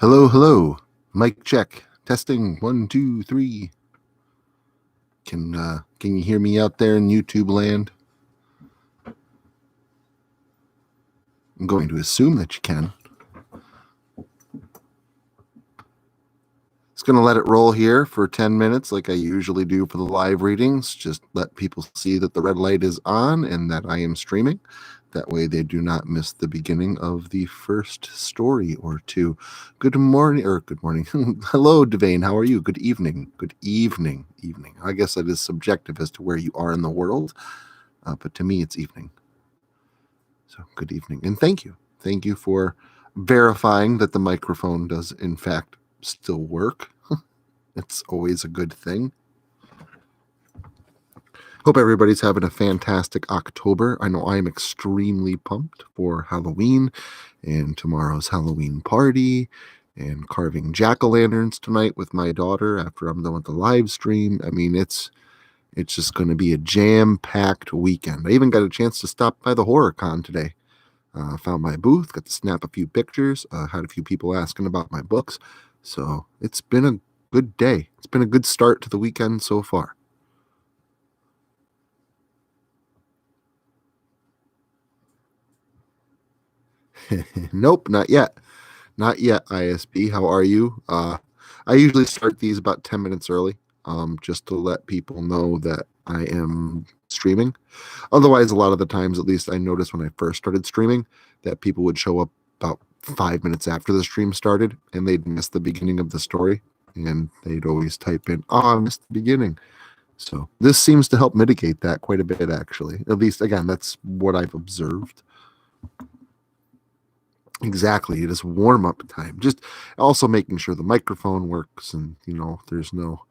Hello, hello. Mic check. Testing. 1, 2, 3. Can you hear me out there in YouTube land? I'm going to assume that you can. It's going to let it roll here for 10 minutes like I usually do for the live readings. Just let people see that the red light is on and that I am streaming. That way they do not miss the beginning of the first story or two. Good morning. Hello, Devane. How are you? Good evening. Good evening. I guess that is subjective as to where you are in the world, but to me it's evening. So good evening. And thank you. Thank you for verifying that the microphone does in fact still work. It's always a good thing. Hope everybody's having a fantastic October. I know I'm extremely pumped for Halloween and tomorrow's Halloween party and carving jack-o'-lanterns tonight with my daughter after I'm done with the live stream. I mean, it's just going to be a jam-packed weekend. I even got a chance to stop by the Horror Con today. Found my booth, got to snap a few pictures, had a few people asking about my books. So it's been a good day. It's been a good start to the weekend so far. Nope, not yet. Not yet, ISB. How are you? I usually start these about 10 minutes early, just to let people know that I am streaming. Otherwise, a lot of the times, at least I noticed when I first started streaming, that people would show up about 5 minutes after the stream started and they'd miss the beginning of the story. And they'd always type in, "Oh, I missed the beginning." So this seems to help mitigate that quite a bit, actually. At least, again, that's what I've observed. Exactly. It is warm up time. Just also making sure the microphone works and, there's no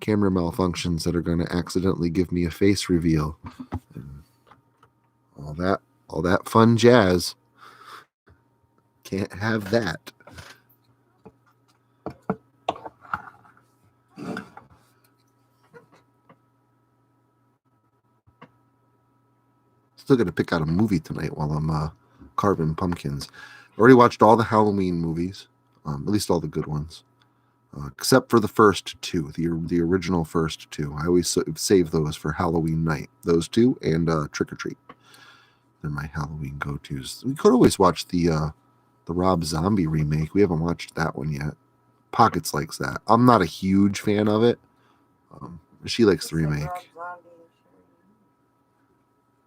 camera malfunctions that are going to accidentally give me a face reveal. And all that fun jazz. Can't have that. Still got to pick out a movie tonight while I'm carving pumpkins. Already watched all the Halloween movies, at least all the good ones. Except for the first two, the original first two. I always save those for Halloween night. Those two and Trick or Treat. They're my Halloween go-tos. We could always watch the Rob Zombie remake. We haven't watched that one yet. Pockets likes that. I'm not a huge fan of it. She likes the remake.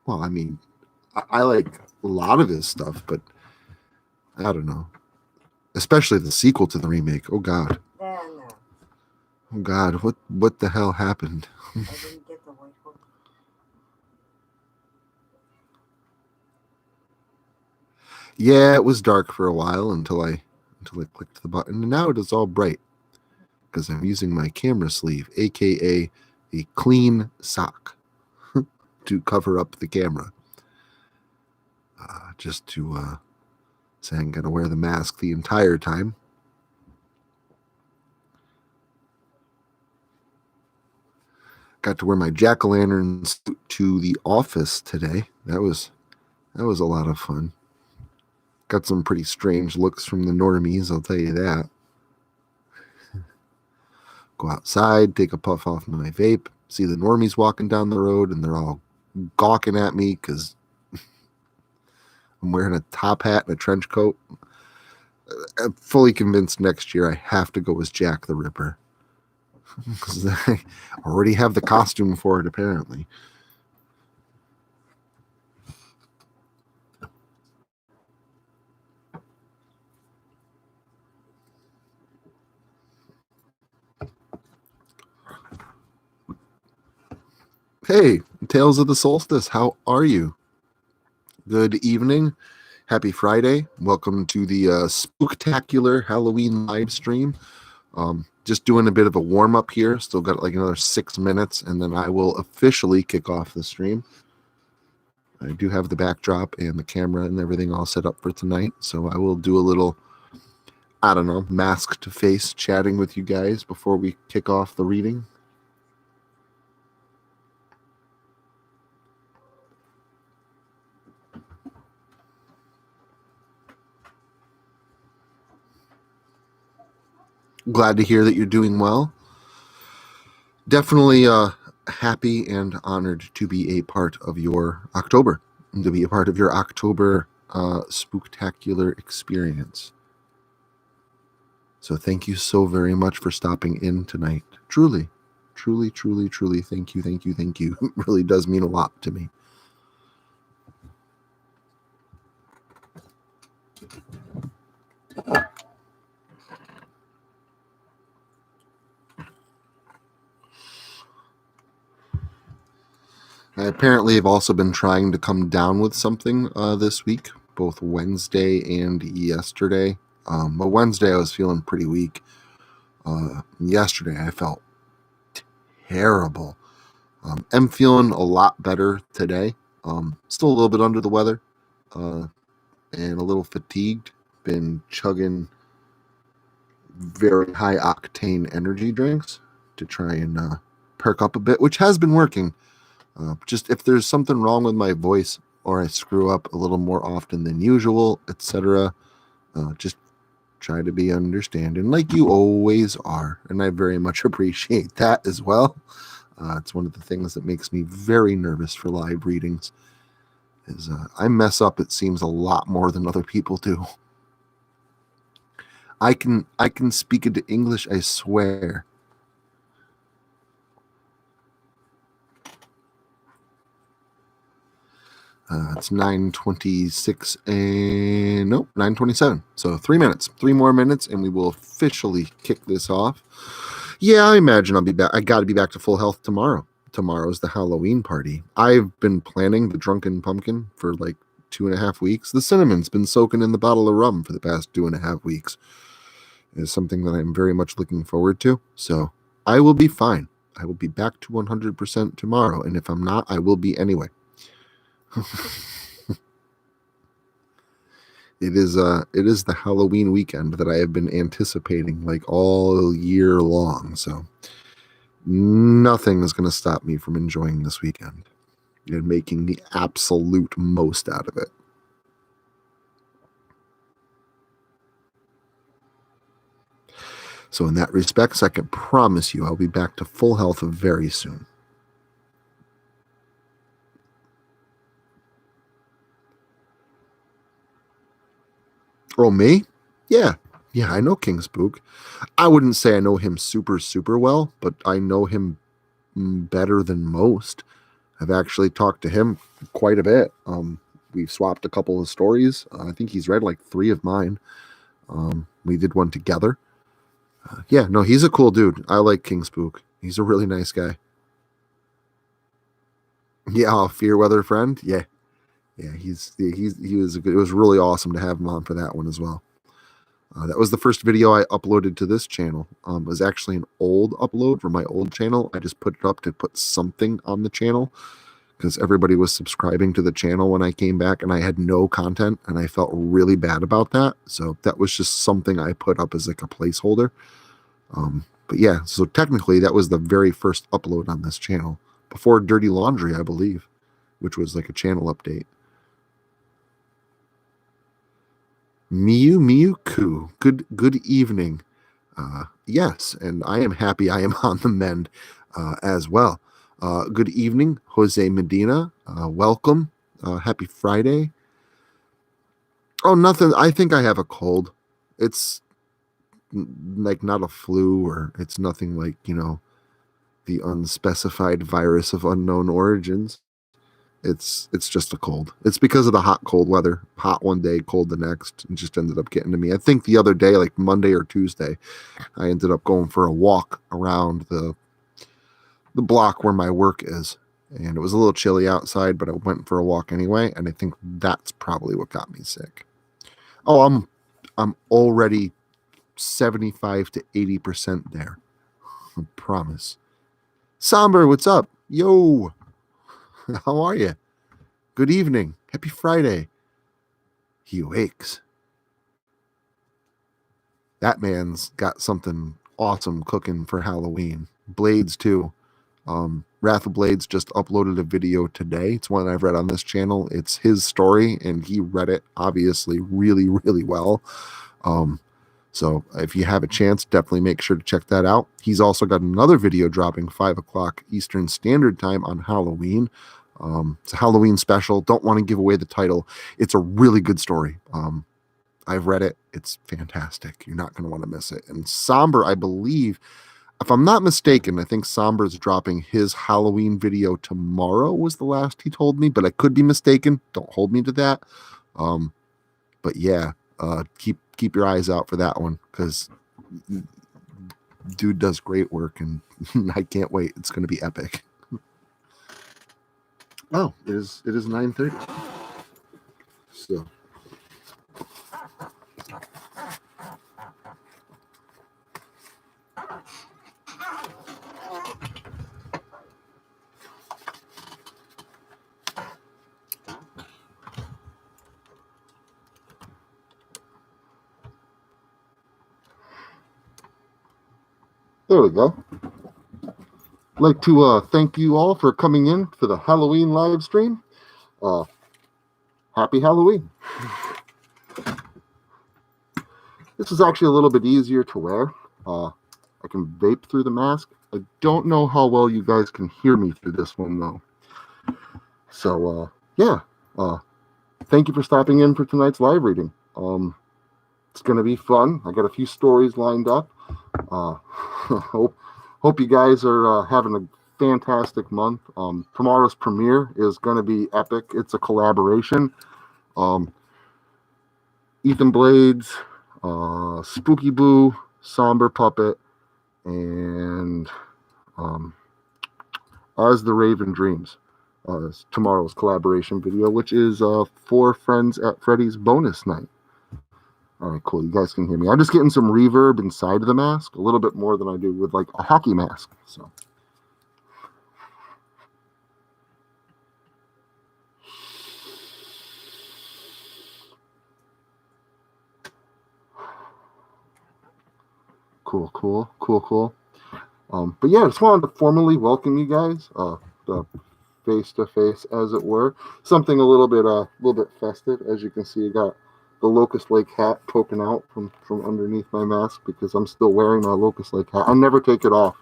Well, I mean, I like a lot of his stuff, but I don't know. Especially the sequel to the remake. Oh God. Oh God, what the hell happened? I didn't get the white hook. Yeah, it was dark for a while until I clicked the button, and now it is all bright because I'm using my camera sleeve, aka a clean sock, to cover up the camera. Just to say I'm gonna wear the mask the entire time. Got to wear my jack-o'-lantern suit to the office today. That was a lot of fun. Got some pretty strange looks from the normies, I'll tell you that. Go outside, take a puff off my vape, see the normies walking down the road, and they're all gawking at me because I'm wearing a top hat and a trench coat. I'm fully convinced next year I have to go as Jack the Ripper. Because I already have the costume for it, apparently. Hey, Tales of the Solstice, how are you? Good evening. Happy Friday. Welcome to the spooktacular Halloween live stream. Just doing a bit of a warm up here. Still got like another 6 minutes, and then I will officially kick off the stream. I do have the backdrop and the camera and everything all set up for tonight, so I will do a little, I don't know, masked face chatting with you guys before we kick off the reading. Glad to hear that you're doing well. Definitely happy and honored to be a part of your October, and to be a part of your October spooktacular experience. So thank you so very much for stopping in tonight. Truly, truly, truly, truly, thank you, thank you, thank you. It really does mean a lot to me. I apparently have also been trying to come down with something this week, both Wednesday and yesterday. But Wednesday I was feeling pretty weak. Yesterday I felt terrible. I'm feeling a lot better today. Still a little bit under the weather and a little fatigued. Been chugging very high octane energy drinks to try and perk up a bit, which has been working. Just if there's something wrong with my voice or I screw up a little more often than usual, etc., just try to be understanding like you always are. And I very much appreciate that as well. It's one of the things that makes me very nervous for live readings is I mess up, it seems, a lot more than other people do. I can speak into English, I swear. It's 9:26 and nope, 9:27. So 3 minutes, 3 more minutes, and we will officially kick this off. Yeah, I imagine I'll be back. I got to be back to full health tomorrow. Tomorrow's the Halloween party. I've been planning the Drunken Pumpkin for like 2.5 weeks. The cinnamon's been soaking in the bottle of rum for the past 2.5 weeks. It's something that I'm very much looking forward to. So I will be fine. I will be back to 100% tomorrow. And if I'm not, I will be anyway. It is the Halloween weekend that I have been anticipating like all year long. So nothing is going to stop me from enjoying this weekend and making the absolute most out of it. So in that respect, I can promise you I'll be back to full health very soon. Oh, me? Yeah. Yeah, I know King Spook. I wouldn't say I know him super, super well, but I know him better than most. I've actually talked to him quite a bit. We've swapped a couple of stories. I think he's read like 3 of mine. We did one together. Yeah, no, he's a cool dude. I like King Spook. He's a really nice guy. Yeah, Fearweather friend. Yeah, yeah, he was a good. It was really awesome to have him on for that one as well. That was the first video I uploaded to this channel. It was actually an old upload from my old channel. I just put it up to put something on the channel because everybody was subscribing to the channel when I came back and I had no content and I felt really bad about that. So that was just something I put up as like a placeholder. But yeah, so technically that was the very first upload on this channel before Dirty Laundry, I believe, which was like a channel update. Miyu good evening. Yes, and I am happy I am on the mend as well. Good evening, Jose Medina. Welcome. Happy Friday. Oh, nothing. I think I have a cold. It's like not a flu, or it's nothing like, the unspecified virus of unknown origins. It's just a cold. It's because of the hot cold weather. Hot one day, cold the next. It just ended up getting to me. I think the other day, like Monday or Tuesday, I ended up going for a walk around the block where my work is. And it was a little chilly outside, but I went for a walk anyway, and I think that's probably what got me sick. Oh, I'm already 75 to 80% there. I promise. Somber, what's up? Yo. How are you? Good evening. Happy Friday. He wakes. That man's got something awesome cooking for Halloween. Blades too. Wrath of Blades just uploaded a video today. It's one I've read on this channel. It's his story, and he read it obviously really, really well. So if you have a chance, definitely make sure to check that out. He's also got another video dropping 5 o'clock Eastern Standard Time on Halloween. It's a Halloween special. Don't want to give away the title. It's a really good story. I've read it. It's fantastic. You're not going to want to miss it. And Somber, I believe, if I'm not mistaken, I think Somber's dropping his Halloween video tomorrow was the last he told me, but I could be mistaken. Don't hold me to that. But yeah, keep your eyes out for that one because dude does great work and I can't wait. It's going to be epic. Oh, it is 9:30. So there we go. I'd like to thank you all for coming in for the Halloween live stream. Happy Halloween. This is actually a little bit easier to wear. I can vape through the mask. I don't know how well you guys can hear me through this one, though. So, yeah. Thank you for stopping in for tonight's live reading. It's going to be fun. I got a few stories lined up. Hope you guys are having a fantastic month. Tomorrow's premiere is going to be epic. It's a collaboration. Ethan Blades, Spooky Boo, Somber Puppet, and As the Raven Dreams. Tomorrow's collaboration video, which is for Friends at Freddy's bonus night. All right, cool. You guys can hear me. I'm just getting some reverb inside of the mask, a little bit more than I do with like a hockey mask. So. Cool. But yeah, I just wanted to formally welcome you guys, the face-to-face, as it were. Something a little bit festive. As you can see, I got the Locust Lake hat poking out from underneath my mask because I'm still wearing my Locust Lake hat. I never take it off.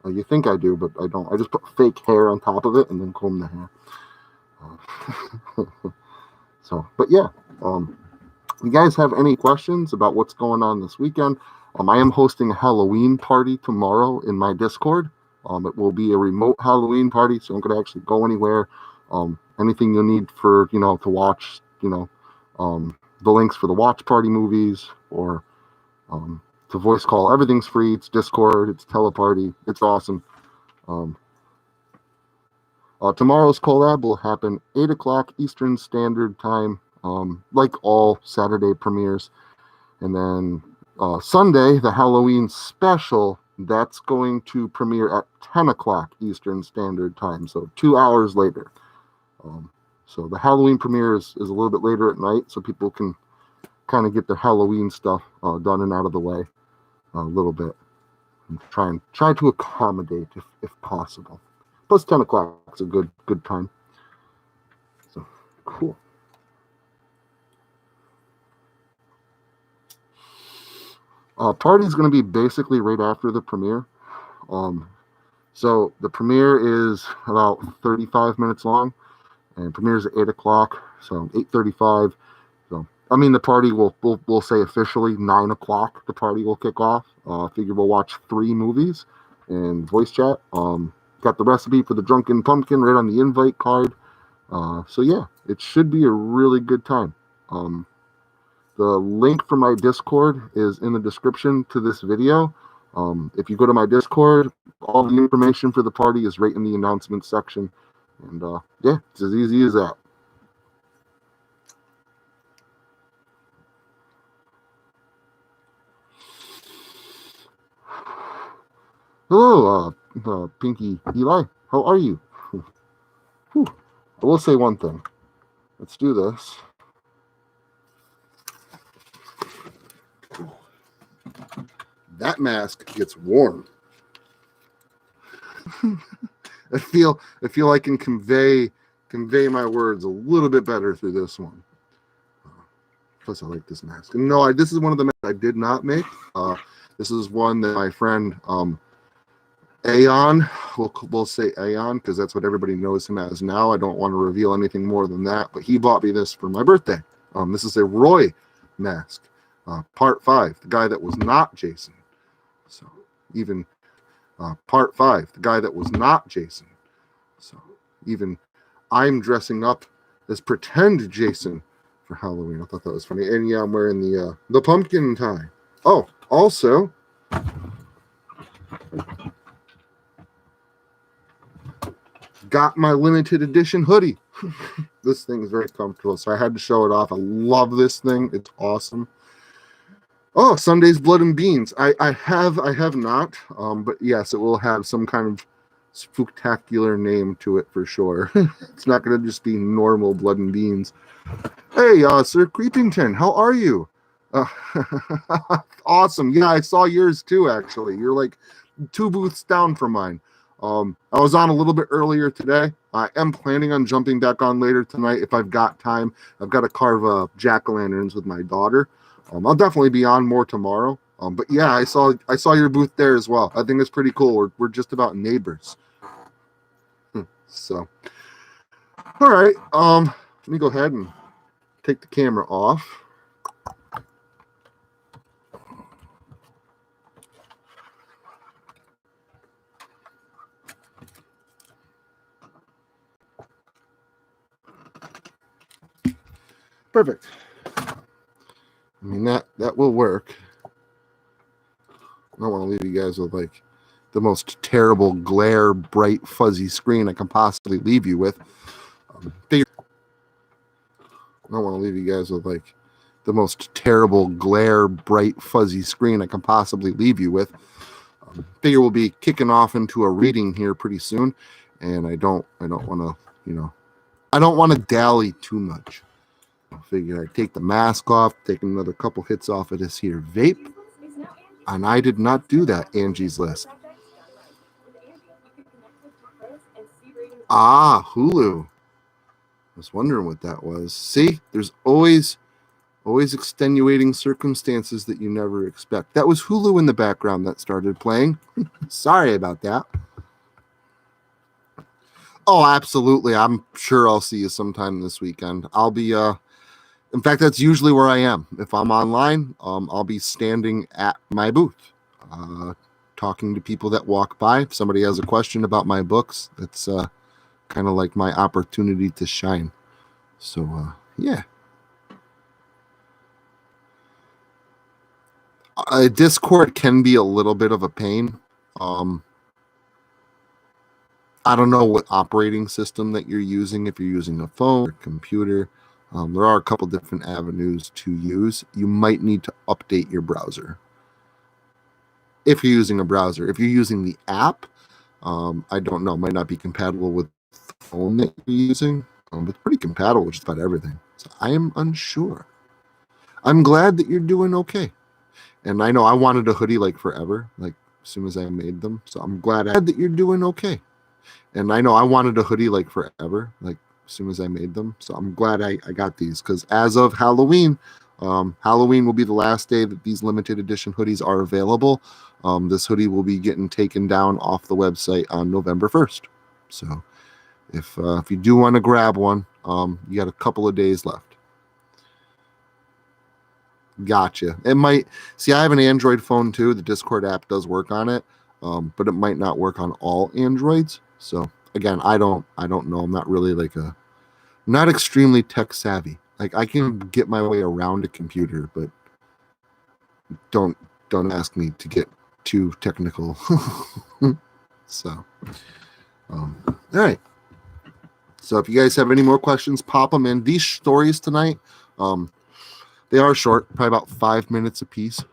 You think I do, but I don't. I just put fake hair on top of it and then comb the hair. So, but yeah, you guys have any questions about what's going on this weekend? I am hosting a Halloween party tomorrow in my Discord. It will be a remote Halloween party, so I'm going to actually go anywhere. Anything you need for, to watch, the links for the watch party movies or to voice call. Everything's free. It's Discord. It's teleparty. It's awesome. Tomorrow's collab will happen 8 o'clock Eastern Standard Time, like all Saturday premieres. And then Sunday, the Halloween special, that's going to premiere at 10 o'clock Eastern Standard Time, so 2 hours later. So the Halloween premiere is a little bit later at night, so people can kind of get their Halloween stuff done and out of the way a little bit. And try to accommodate if possible. Plus 10 o'clock is a good time. So cool. Party's going to be basically right after the premiere. So the premiere is about 35 minutes long, and premiere's at 8 o'clock, so 8:35. So I mean, the party we'll say officially 9 o'clock. The party will kick off. Figure we'll watch 3 movies and voice chat. Got the recipe for the Drunken Pumpkin right on the invite card. So yeah, it should be a really good time. The link for my Discord is in the description to this video. If you go to my Discord, all the information for the party is right in the announcement section. And yeah, it's as easy as that. Hello, Pinky Eli. How are you? Whew. I will say one thing. Let's do this. That mask gets warm. I feel I can convey my words a little bit better through this one. Plus, I like this mask. No, this is one of the masks I did not make. This is one that my friend Aeon, we'll say Aeon because that's what everybody knows him as now. I don't want to reveal anything more than that, but he bought me this for my birthday. This is a Roy mask, part 5, the guy that was not Jason. So even part 5, the guy that was not Jason. So even I'm dressing up as pretend Jason for Halloween. I thought that was funny. And yeah, I'm wearing the pumpkin tie. Oh, also, got my limited edition hoodie. This thing is very comfortable, so I had to show it off. I love this thing. It's awesome. Oh, Sunday's Blood and Beans. I have not, but yes, it will have some kind of spectacular name to it for sure. It's not going to just be normal Blood and Beans. Hey, Sir Creepington, how are you? Awesome. Yeah, I saw yours too, actually. You're like 2 booths down from mine. I was on a little bit earlier today. I am planning on jumping back on later tonight if I've got time. I've got to carve jack-o'-lanterns with my daughter. I'll definitely be on more tomorrow. But yeah, I saw your booth there as well. I think it's pretty cool. We're just about neighbors. So, all right. Let me go ahead and take the camera off. Perfect. I mean, that will work. I don't want to leave you guys with like the most terrible glare, bright, fuzzy screen I can possibly leave you with. I don't want to leave you guys with like the most terrible glare, bright, fuzzy screen I can possibly leave you with. Figure we'll be kicking off into a reading here pretty soon, and I don't want to, I don't want to dally too much. I figure I take the mask off, take another couple hits off of this here vape, and I did not do that. Angie's List. Hulu. I was wondering what that was. See, there's always extenuating circumstances that you never expect. That was Hulu in the background that started playing. Sorry about that. Oh, absolutely. I'm sure I'll see you sometime this weekend. I'll be in fact, that's usually where I am. If I'm online, I'll be standing at my booth, talking to people that walk by. If somebody has a question about my books, that's kind of like my opportunity to shine. So, yeah. Discord can be a little bit of a pain. I don't know what operating system that you're using, if you're using a phone or computer. There are a couple different avenues to use. You might need to update your browser. If you're using a browser. If you're using the app, I don't know, might not be compatible with the phone that you're using. But it's pretty compatible with just about everything. So I am unsure. I'm glad that you're doing okay. And I know I wanted a hoodie like forever, like as soon as I made them. So I'm glad that you're doing okay. And I know I wanted a hoodie like forever, like as soon as I made them. So I'm glad I got these, because as of Halloween, Halloween will be the last day that these limited edition hoodies are available. This hoodie will be getting taken down off the website on November 1st. So if you do want to grab one, you got a couple of days left. Gotcha. It might see. I have an Android phone too. The Discord app does work on it, but it might not work on all Androids. So again, I don't know. I'm not really not extremely tech savvy. Like I can get my way around a computer, but don't ask me to get too technical. So, all right. So if you guys have any more questions, pop them in. These stories tonight, they are short, probably about 5 minutes a piece.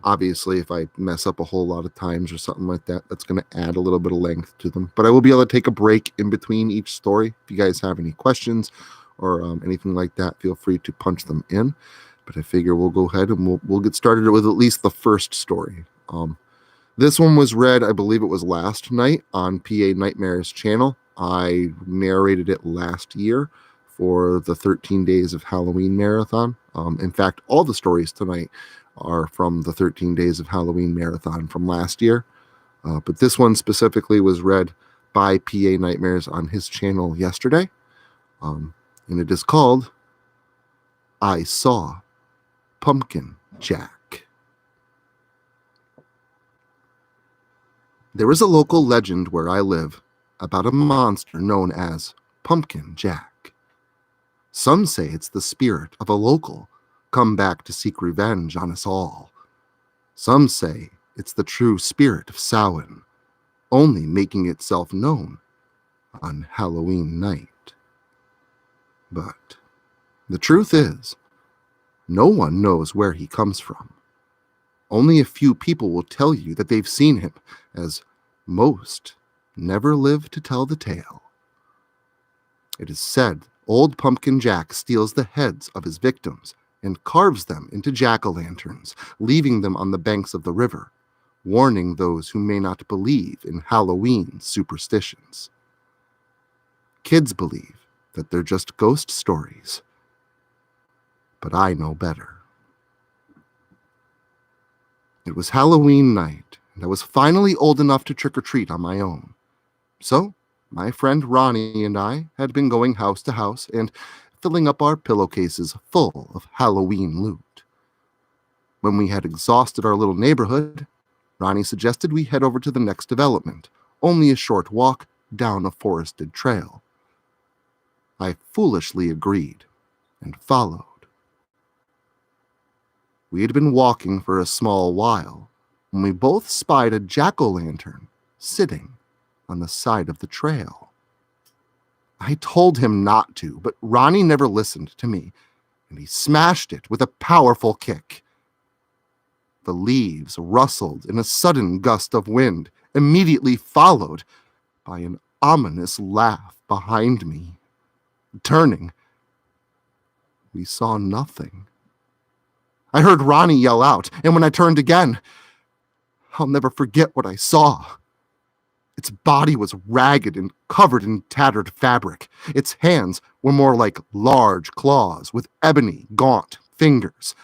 Obviously, if I mess up a whole lot of times or something like that, that's going to add a little bit of length to them. But I will be able to take a break in between each story. If you guys have any questions or anything like that, feel free to punch them in. But I figure we'll go ahead and we'll get started with at least the first story. This one was read, I believe it was last night on PA Nightmares channel. I narrated it last year for the 13 Days of Halloween marathon. In fact, all the stories tonight are from the 13 Days of Halloween marathon from last year. But this one specifically was read by PA Nightmares on his channel yesterday. And it is called I Saw Pumpkin Jack. There is a local legend where I live about a monster known as Pumpkin Jack. Some say it's the spirit of a local come back to seek revenge on us all. Some say it's the true spirit of Samhain, only making itself known on Halloween night. But the truth is, no one knows where he comes from. Only a few people will tell you that they've seen him, as most never live to tell the tale. It is said old Pumpkin Jack steals the heads of his victims and carves them into jack-o'-lanterns, leaving them on the banks of the river, warning those who may not believe in Halloween superstitions. Kids believe that they're just ghost stories, but I know better. It was Halloween night, and I was finally old enough to trick-or-treat on my own. So, my friend Ronnie and I had been going house to house and filling up our pillowcases full of Halloween loot. When we had exhausted our little neighborhood, Ronnie suggested we head over to the next development, only a short walk down a forested trail. I foolishly agreed and followed. We had been walking for a small while when we both spied a jack-o'-lantern sitting on the side of the trail. I told him not to, but Ronnie never listened to me, and he smashed it with a powerful kick. The leaves rustled in a sudden gust of wind, immediately followed by an ominous laugh behind me. Turning, we saw nothing. I heard Ronnie yell out, and when I turned again, I'll never forget what I saw. Its body was ragged and covered in tattered fabric. Its hands were more like large claws with ebony, gaunt fingers,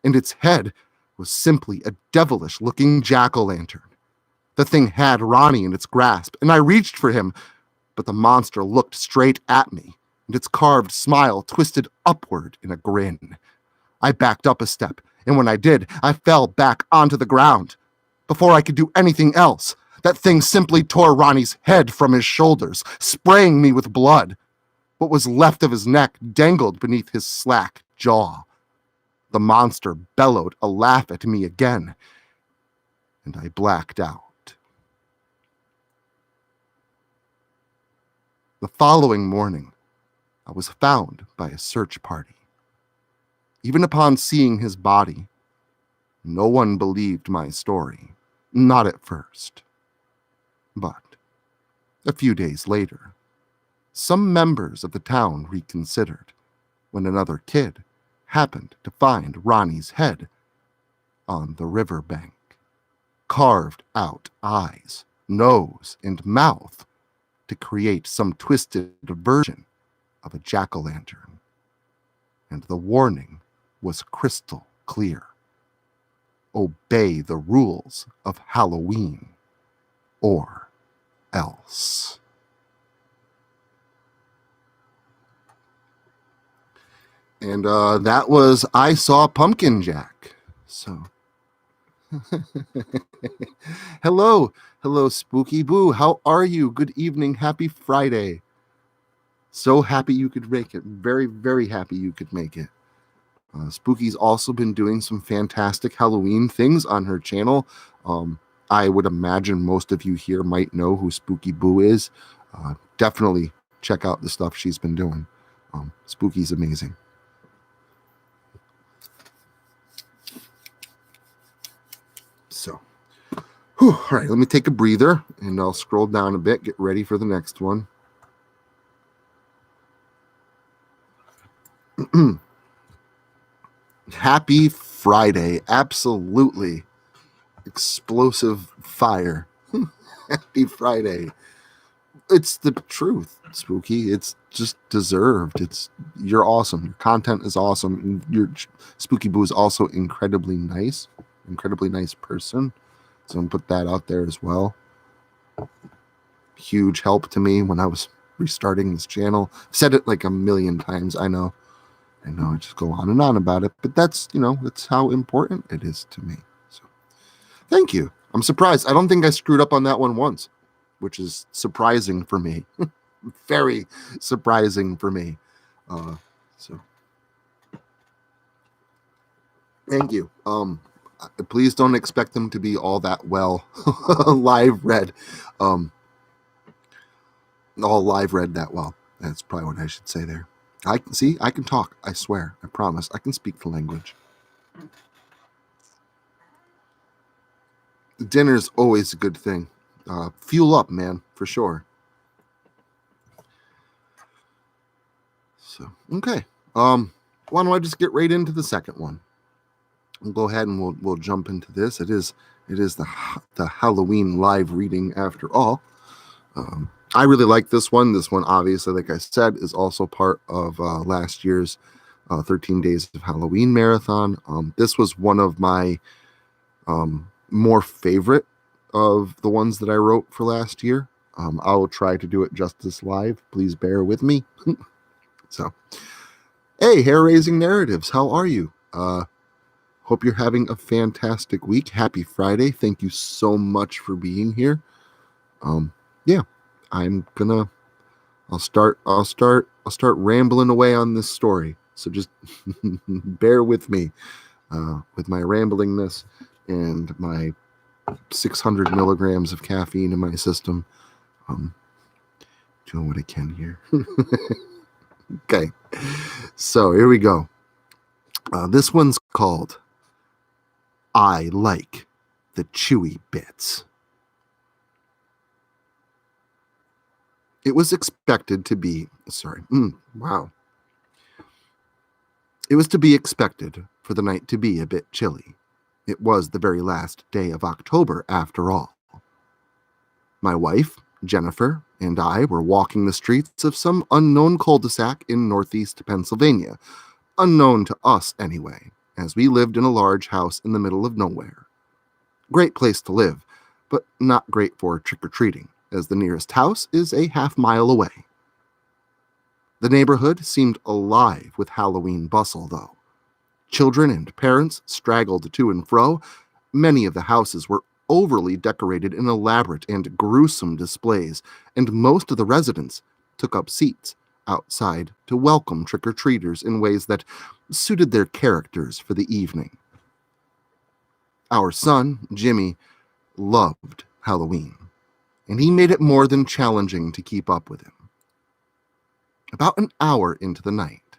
and its head was simply a devilish-looking jack-o'-lantern. The thing had Ronnie in its grasp, and I reached for him, but the monster looked straight at me, and its carved smile twisted upward in a grin. I backed up a step, and when I did, I fell back onto the ground. Before I could do anything else, that thing simply tore Ronnie's head from his shoulders, spraying me with blood. What was left of his neck dangled beneath his slack jaw. The monster bellowed a laugh at me again, and I blacked out. The following morning, I was found by a search party. Even upon seeing his body, no one believed my story, not at first. But a few days later, some members of the town reconsidered when another kid happened to find Ronnie's head on the riverbank, carved out eyes, nose, and mouth to create some twisted version of a jack-o'-lantern. And the warning was crystal clear. Obey the rules of Halloween, or else. And that was I Saw Pumpkin Jack. So, hello, Spooky Boo. How are you? Good evening. Happy Friday. So happy you could make it. Very, very happy you could make it. Spooky's also been doing some fantastic Halloween things on her channel. I would imagine most of you here might know who Spooky Boo is. Definitely check out the stuff she's been doing. Spooky's amazing. So, all right, let me take a breather, and I'll scroll down a bit, get ready for the next one. Happy Friday. Absolutely. Explosive fire. Happy Friday. It's the truth, Spooky. It's just deserved. You're awesome. Your content is awesome. Your Spooky Boo is also incredibly nice person. So I'm put that out there as well. Huge help to me when I was restarting this channel. I've said it like a million times. I know. I just go on and on about it, but that's how important it is to me. So thank you. I'm surprised. I don't think I screwed up on that one once, which is surprising for me. Very surprising for me. So thank you. Please don't expect them to be all that well live read. All live read that well. That's probably what I should say there. I can talk. I swear. I promise. I can speak the language. Dinner's always a good thing. Fuel up, man, for sure. So, okay. Why don't I just get right into the second one? We'll go ahead and we'll jump into this. It is the Halloween live reading after all. I really like this one. This one, obviously, like I said, is also part of last year's 13 Days of Halloween marathon. This was one of my more favorite of the ones that I wrote for last year. I will try to do it justice live. Please bear with me. So, hey, Hair Raising Narratives, how are you? Hope you're having a fantastic week. Happy Friday. Thank you so much for being here. Yeah, I'll start rambling away on this story. So just bear with me with my ramblingness and my 600 milligrams of caffeine in my system. Doing what I can here. Okay, so here we go. This one's called I Like the Chewy Bits. It was expected to be, It was to be expected for the night to be a bit chilly. It was the very last day of October, after all. My wife, Jennifer, and I were walking the streets of some unknown cul-de-sac in northeast Pennsylvania, unknown to us anyway, as we lived in a large house in the middle of nowhere. Great place to live, but not great for trick-or-treating, as the nearest house is a half-mile away. The neighborhood seemed alive with Halloween bustle, though. Children and parents straggled to and fro. Many of the houses were overly decorated in elaborate and gruesome displays, and most of the residents took up seats outside to welcome trick-or-treaters in ways that suited their characters for the evening. Our son, Jimmy, loved Halloween, and he made it more than challenging to keep up with him. About an hour into the night,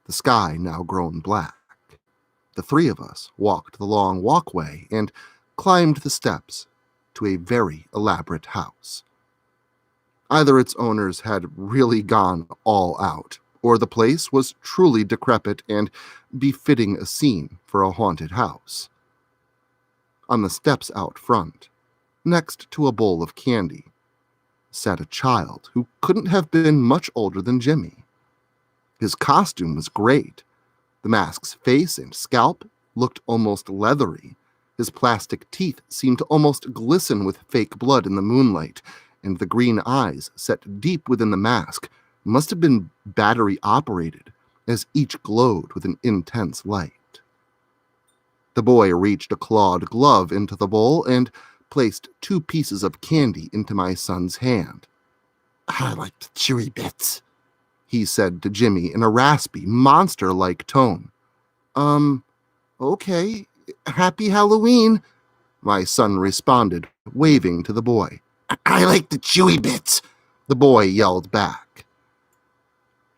the sky now grown black, the three of us walked the long walkway and climbed the steps to a very elaborate house. Either its owners had really gone all out, or the place was truly decrepit and befitting a scene for a haunted house. On the steps out front, next to a bowl of candy, sat a child who couldn't have been much older than Jimmy. His costume was great. The mask's face and scalp looked almost leathery. His plastic teeth seemed to almost glisten with fake blood in the moonlight, and the green eyes, set deep within the mask, must have been battery-operated, as each glowed with an intense light. The boy reached a clawed glove into the bowl and placed 2 pieces of candy into my son's hand. "I like the chewy bits," he said to Jimmy in a raspy, monster-like tone. Okay, happy Halloween," my son responded, waving to the boy. "I like the chewy bits," the boy yelled back.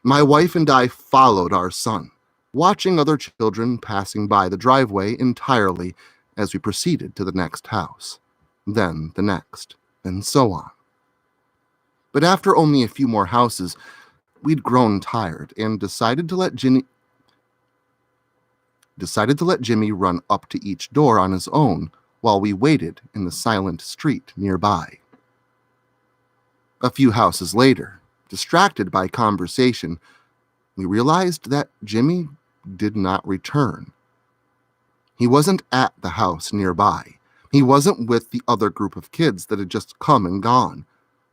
My wife and I followed our son, watching other children passing by the driveway entirely as we proceeded to the next house, then the next, and so on. But after only a few more houses, we'd grown tired and decided to let Jimmy run up to each door on his own while we waited in the silent street nearby. A few houses later, distracted by conversation, we realized that Jimmy did not return. He wasn't at the house nearby. He wasn't with the other group of kids that had just come and gone.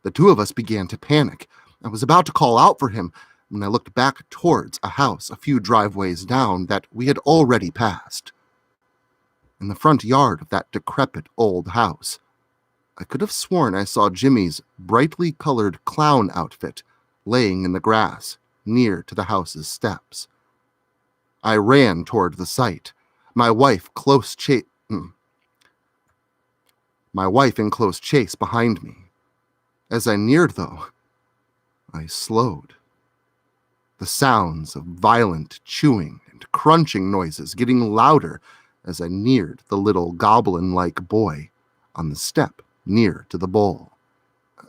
The two of us began to panic. I was about to call out for him when I looked back towards a house a few driveways down that we had already passed. In the front yard of that decrepit old house, I could have sworn I saw Jimmy's brightly colored clown outfit laying in the grass near to the house's steps. I ran toward the site, my wife in close chase behind me. As I neared, though, I slowed. The sounds of violent chewing and crunching noises getting louder as I neared the little goblin-like boy on the step near to the bowl.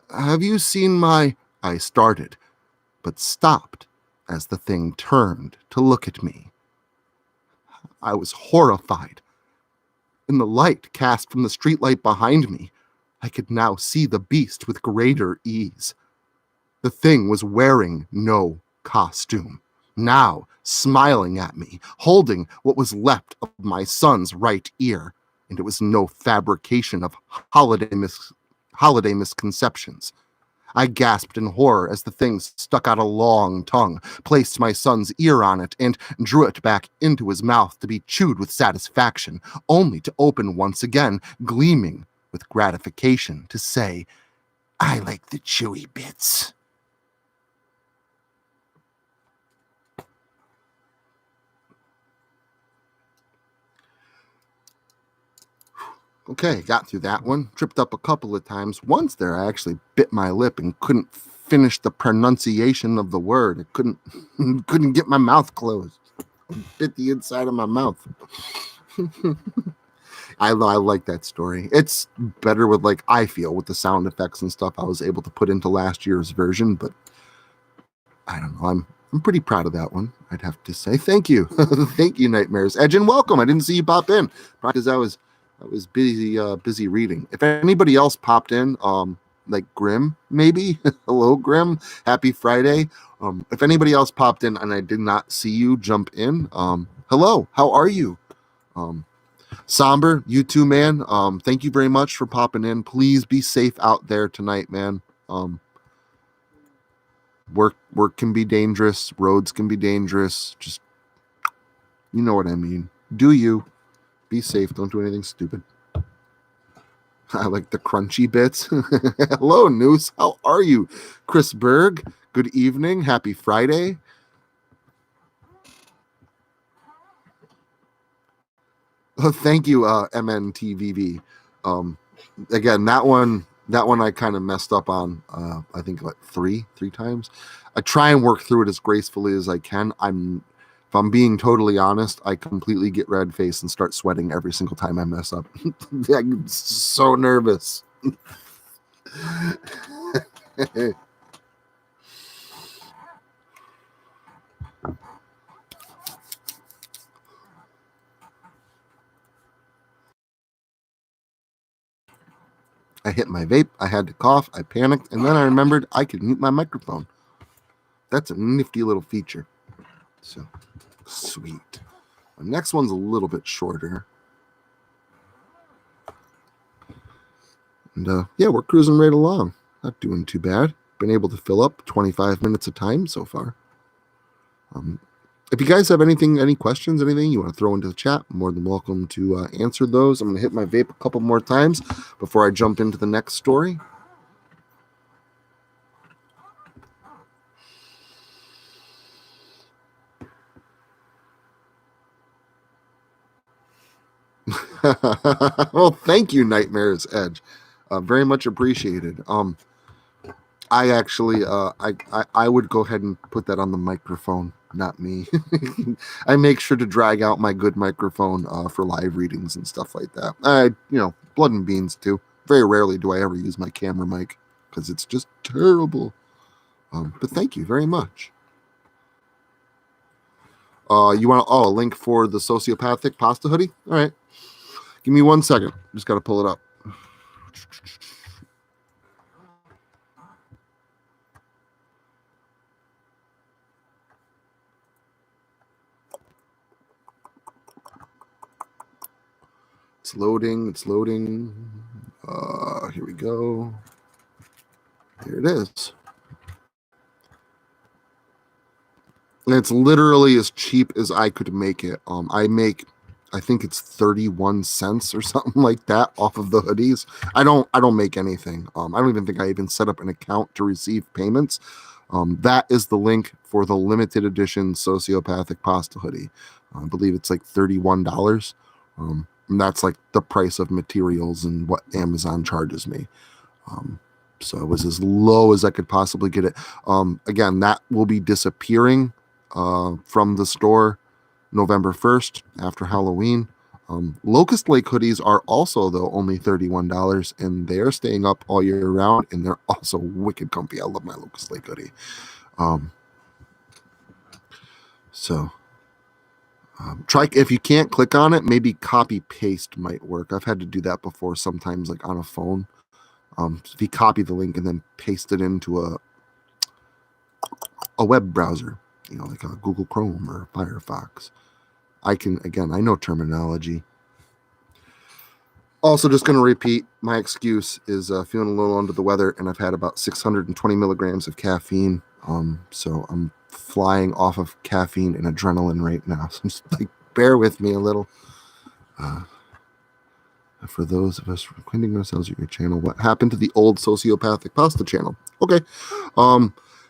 "Have you seen my—" I started, but stopped as the thing turned to look at me. I was horrified. In the light cast from the streetlight behind me, I could now see the beast with greater ease. The thing was wearing no costume, now smiling at me, holding what was left of my son's right ear, and it was no fabrication of holiday misconceptions. I gasped in horror as the thing stuck out a long tongue, placed my son's ear on it, and drew it back into his mouth to be chewed with satisfaction, only to open once again, gleaming with gratification, to say, "I like the chewy bits." Okay, got through that one. Tripped up a couple of times. Once there, I actually bit my lip and couldn't finish the pronunciation of the word. I couldn't get my mouth closed. Bit the inside of my mouth. I like that story. It's better with, like, I feel, with the sound effects and stuff I was able to put into last year's version, but I don't know. I'm pretty proud of that one, I'd have to say. Thank you. Thank you, Nightmares Edge, and welcome. I didn't see you pop in because I was busy reading. If anybody else popped in, like Grim, maybe. Hello, Grim. Happy Friday. If anybody else popped in and I did not see you jump in, hello. How are you? Somber, you too, man. Thank you very much for popping in. Please be safe out there tonight, man. Work can be dangerous. Roads can be dangerous. Just, you know what I mean. Do you. Be safe. Don't do anything stupid. I like the crunchy bits. Hello, Noose. How are you? Chris Berg, good evening. Happy Friday. Oh, thank you, MNTVV. Again, that one I kind of messed up on. I think like three times. I try and work through it as gracefully as I can. If I'm being totally honest, I completely get red face and start sweating every single time I mess up. I'm so nervous. I hit my vape, I had to cough, I panicked, and then I remembered I could mute my microphone. That's a nifty little feature. So, sweet. The next one's a little bit shorter. And yeah, we're cruising right along. Not doing too bad. Been able to fill up 25 minutes of time so far. If you guys have any questions, anything you want to throw into the chat, more than welcome to answer those. I'm going to hit my vape a couple more times before I jump into the next story. Well, thank you, Nightmares Edge. Very much appreciated. I actually, I would go ahead and put that on the microphone, not me. I make sure to drag out my good microphone for live readings and stuff like that. Blood and beans too. Very rarely do I ever use my camera mic because it's just terrible. But thank you very much. You want a link for the sociopathic pasta hoodie? All right. Give me 1 second. Just got to pull it up. It's loading. It's loading. Here we go. Here it is. And it's literally as cheap as I could make it. I think it's 31 cents or something like that off of the hoodies. I don't make anything. I don't even think I even set up an account to receive payments. That is the link for the limited edition sociopathic pasta hoodie. I believe it's like $31. And that's like the price of materials and what Amazon charges me. So it was as low as I could possibly get it. Again, that will be disappearing from the store November 1st after Halloween. Locust Lake hoodies are also, though, only $31, and they're staying up all year round, and they're also wicked comfy. I love my Locust Lake hoodie. Try, if you can't click on it, maybe copy paste might work. I've had to do that before sometimes, like on a phone. If you copy the link and then paste it into a web browser, like a Google Chrome or Firefox. I know terminology. Also, just going to repeat, my excuse is feeling a little under the weather, and I've had about 620 milligrams of caffeine. So I'm flying off of caffeine and adrenaline right now. So just bear with me a little. For those of us acquainting ourselves with your channel, what happened to the old sociopathic pasta channel? Okay.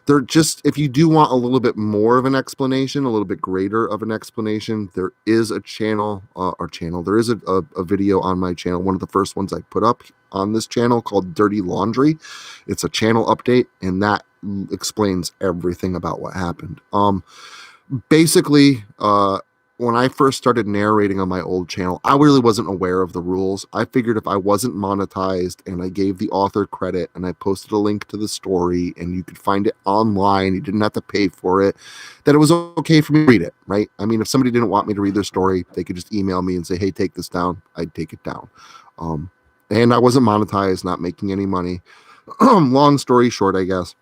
They're just, if you do want a little bit more of an explanation, a little bit greater of an explanation, there is a channel, there is a video on my channel, one of the first ones I put up on this channel called Dirty Laundry. It's a channel update, and that explains everything about what happened. Basically, when I first started narrating on my old channel, I really wasn't aware of the rules. I figured if I wasn't monetized and I gave the author credit and I posted a link to the story and you could find it online, you didn't have to pay for it, that it was okay for me to read it, right? I mean, if somebody didn't want me to read their story, they could just email me and say, hey, take this down. I'd take it down. And I wasn't monetized, not making any money. Long story short, I guess.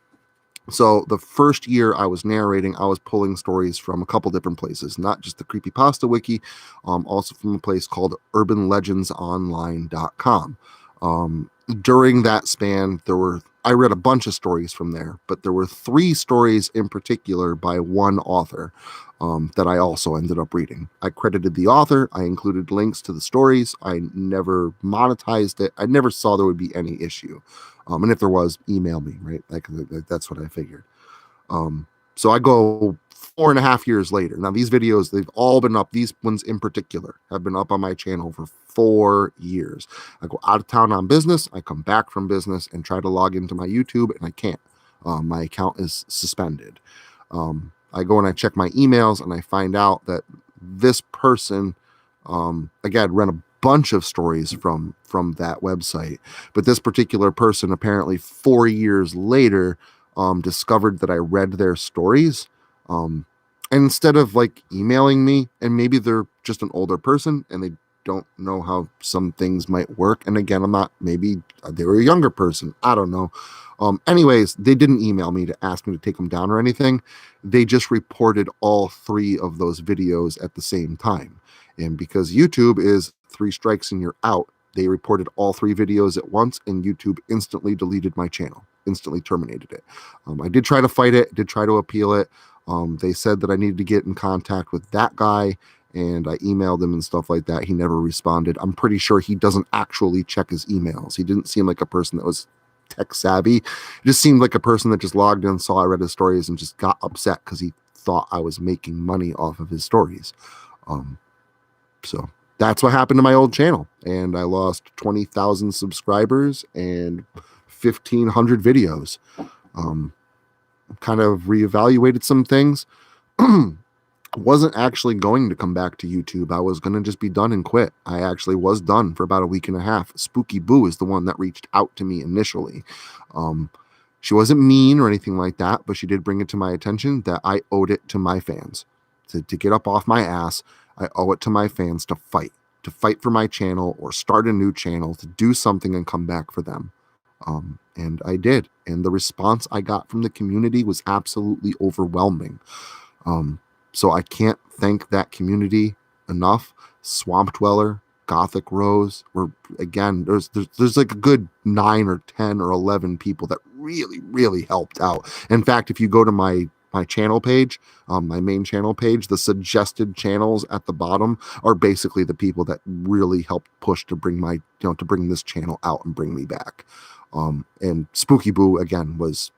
So the first year I was narrating, I was pulling stories from a couple different places, not just the Creepypasta Wiki, also from a place called urbanlegendsonline.com. During that span, I read a bunch of stories from there, but there were 3 stories in particular by one author that I also ended up reading. I credited the author. I included links to the stories. I never monetized it. I never saw there would be any issue. And if there was, email me, right? That's what I figured. So I go 4.5 years later. Now, these videos, they've all been up. These ones in particular have been up on my channel for 4 years. I go out of town on business. I come back from business and try to log into my YouTube, and I can't. My account is suspended. I go and I check my emails, and I find out that this person, again, ran a bunch of stories from that website, but this particular person apparently 4 years later discovered that I read their stories, and instead of emailing me, and maybe they're just an older person and they don't know how some things might work, and again, maybe they were a younger person, I don't know. Anyways, they didn't email me to ask me to take them down or anything. They just reported all 3 of those videos at the same time. And because YouTube is 3 strikes and you're out, they reported all 3 videos at once, and YouTube instantly deleted my channel, instantly terminated it. I did try to fight it, did try to appeal it. They said that I needed to get in contact with that guy, and I emailed him and stuff like that. He never responded. I'm pretty sure he doesn't actually check his emails. He didn't seem like a person that was tech savvy. It just seemed like a person that just logged in, saw I read his stories, and just got upset because he thought I was making money off of his stories. So that's what happened to my old channel, and I lost 20,000 subscribers and 1,500 videos. Kind of reevaluated some things. Wasn't actually going to come back to YouTube. I was going to just be done and quit. I actually was done for about a week and a half. Spooky Boo is the one that reached out to me initially. She wasn't mean or anything like that, but she did bring it to my attention that I owed it to my fans to get up off my ass. I owe it to my fans to fight for my channel or start a new channel, to do something and come back for them. And I did. And the response I got from the community was absolutely overwhelming. So I can't thank that community enough. Swamp Dweller, Gothic Rose, where again, there's like a good 9 or 10 or 11 people that really helped out. In fact, if you go to my channel page, my main channel page, the suggested channels at the bottom are basically the people that really helped push to bring to bring this channel out and bring me back. And Spooky Boo again was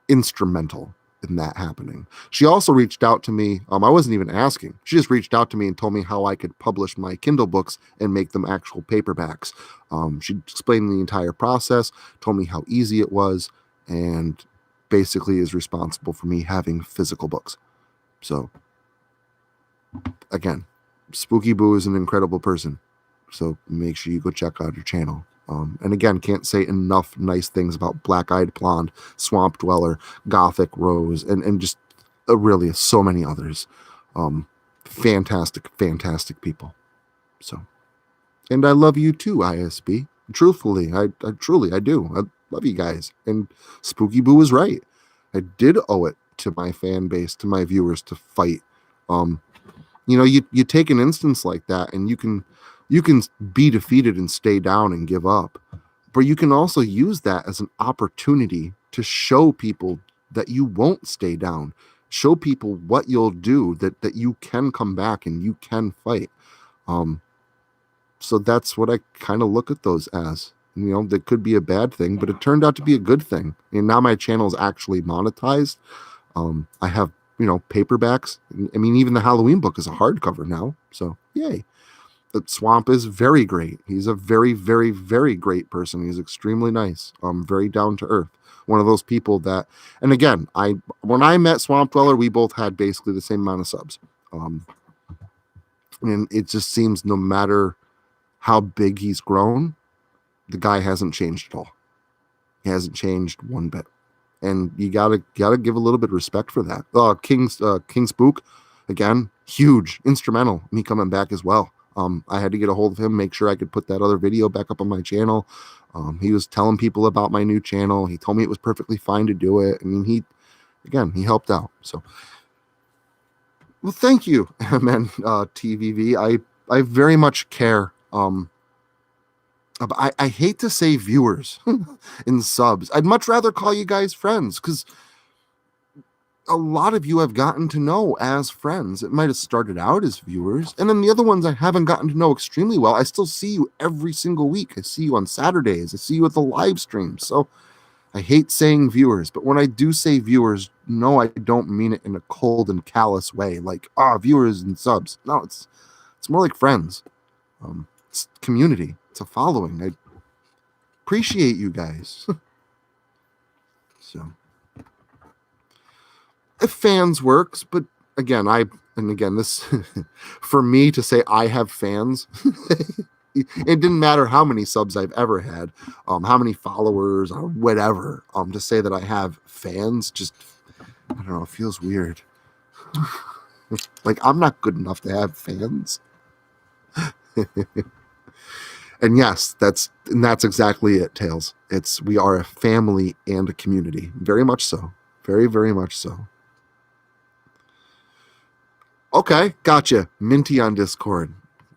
instrumental in that happening. She also reached out to me. I wasn't even asking. She just reached out to me and told me how I could publish my Kindle books and make them actual paperbacks. She explained the entire process, told me how easy it was, and basically is responsible for me having physical books. So again, Spooky Boo is an incredible person. So make sure you go check out her channel. And again, can't say enough nice things about Black-Eyed Blonde, Swamp Dweller, Gothic Rose, and just really so many others. Fantastic people. So, and I love you too, ISB. Truthfully, I truly, I do. I love you guys. And Spooky Boo was right. I did owe it to my fan base, to my viewers, to fight. You take an instance like that, and you can be defeated and stay down and give up, but you can also use that as an opportunity to show people that you won't stay down, show people what you'll do, that you can come back and you can fight. So that's what I kind of look at those as. That could be a bad thing, but it turned out to be a good thing. And now my channel is actually monetized. I have paperbacks. I mean, even the Halloween book is a hardcover now, so yay. The Swamp is very great. He's a very great person. He's extremely nice. Very down to earth. One of those people that, and again, when I met Swamp Dweller, we both had basically the same amount of subs. And it just seems no matter how big he's grown, the guy hasn't changed at all. He hasn't changed one bit. And you gotta give a little bit of respect for that. King Spook, again, huge, instrumental, me coming back as well. I had to get a hold of him, make sure I could put that other video back up on my channel. He was telling people about my new channel. He told me it was perfectly fine to do it. I mean, he helped out. So, well, thank you, man, TVV. I very much care. I hate to say viewers in subs. I'd much rather call you guys friends, because a lot of you I've gotten to know as friends. It might have started out as viewers, and then the other ones I haven't gotten to know extremely well. I still see you every single week. I see you on Saturdays. I see you at the live streams. So I hate saying viewers, but when I do say viewers, no, I don't mean it in a cold and callous way, like viewers and subs. No, it's more like friends. It's community. It's a following. I appreciate you guys. So. If fans works, but again, this for me to say I have fans, it didn't matter how many subs I've ever had, how many followers or whatever. To say that I have fans, just I don't know, it feels weird. Like I'm not good enough to have fans. And yes, that's exactly it, Tails. We are a family and a community, very much so, very much so. Okay, gotcha. Minty on Discord.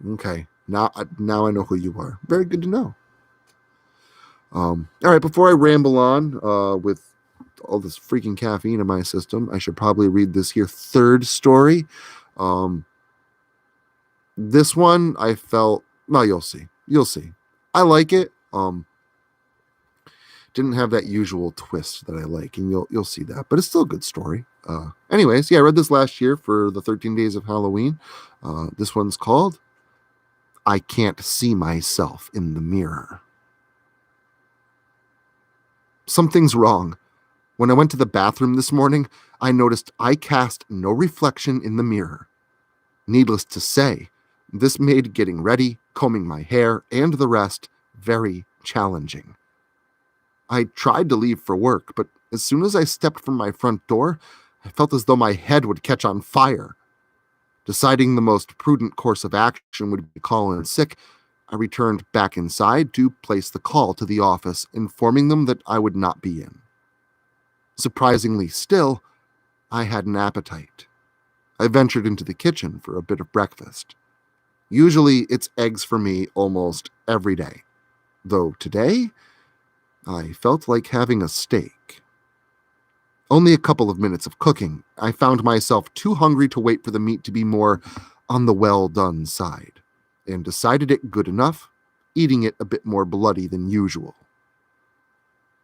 Okay, now I know who you are. Very good to know. All right, before I ramble on with all this freaking caffeine in my system, I should probably read this here third story. This one I felt, well, you'll see. I like it. Didn't have that usual twist that I like, and you'll see that, but it's still a good story. Anyways, yeah, I read this last year for the 13 days of Halloween. This one's called I Can't See Myself in the Mirror. Something's wrong. When I went to the bathroom this morning, I noticed I cast no reflection in the mirror. Needless to say, this made getting ready, combing my hair, and the rest very challenging. I tried to leave for work, but as soon as I stepped from my front door, I felt as though my head would catch on fire. Deciding the most prudent course of action would be to call in sick, I returned back inside to place the call to the office, informing them that I would not be in. Surprisingly still, I had an appetite. I ventured into the kitchen for a bit of breakfast. Usually it's eggs for me almost every day, though today I felt like having a steak. Only a couple of minutes of cooking, I found myself too hungry to wait for the meat to be more on the well done side, and decided it good enough, eating it a bit more bloody than usual.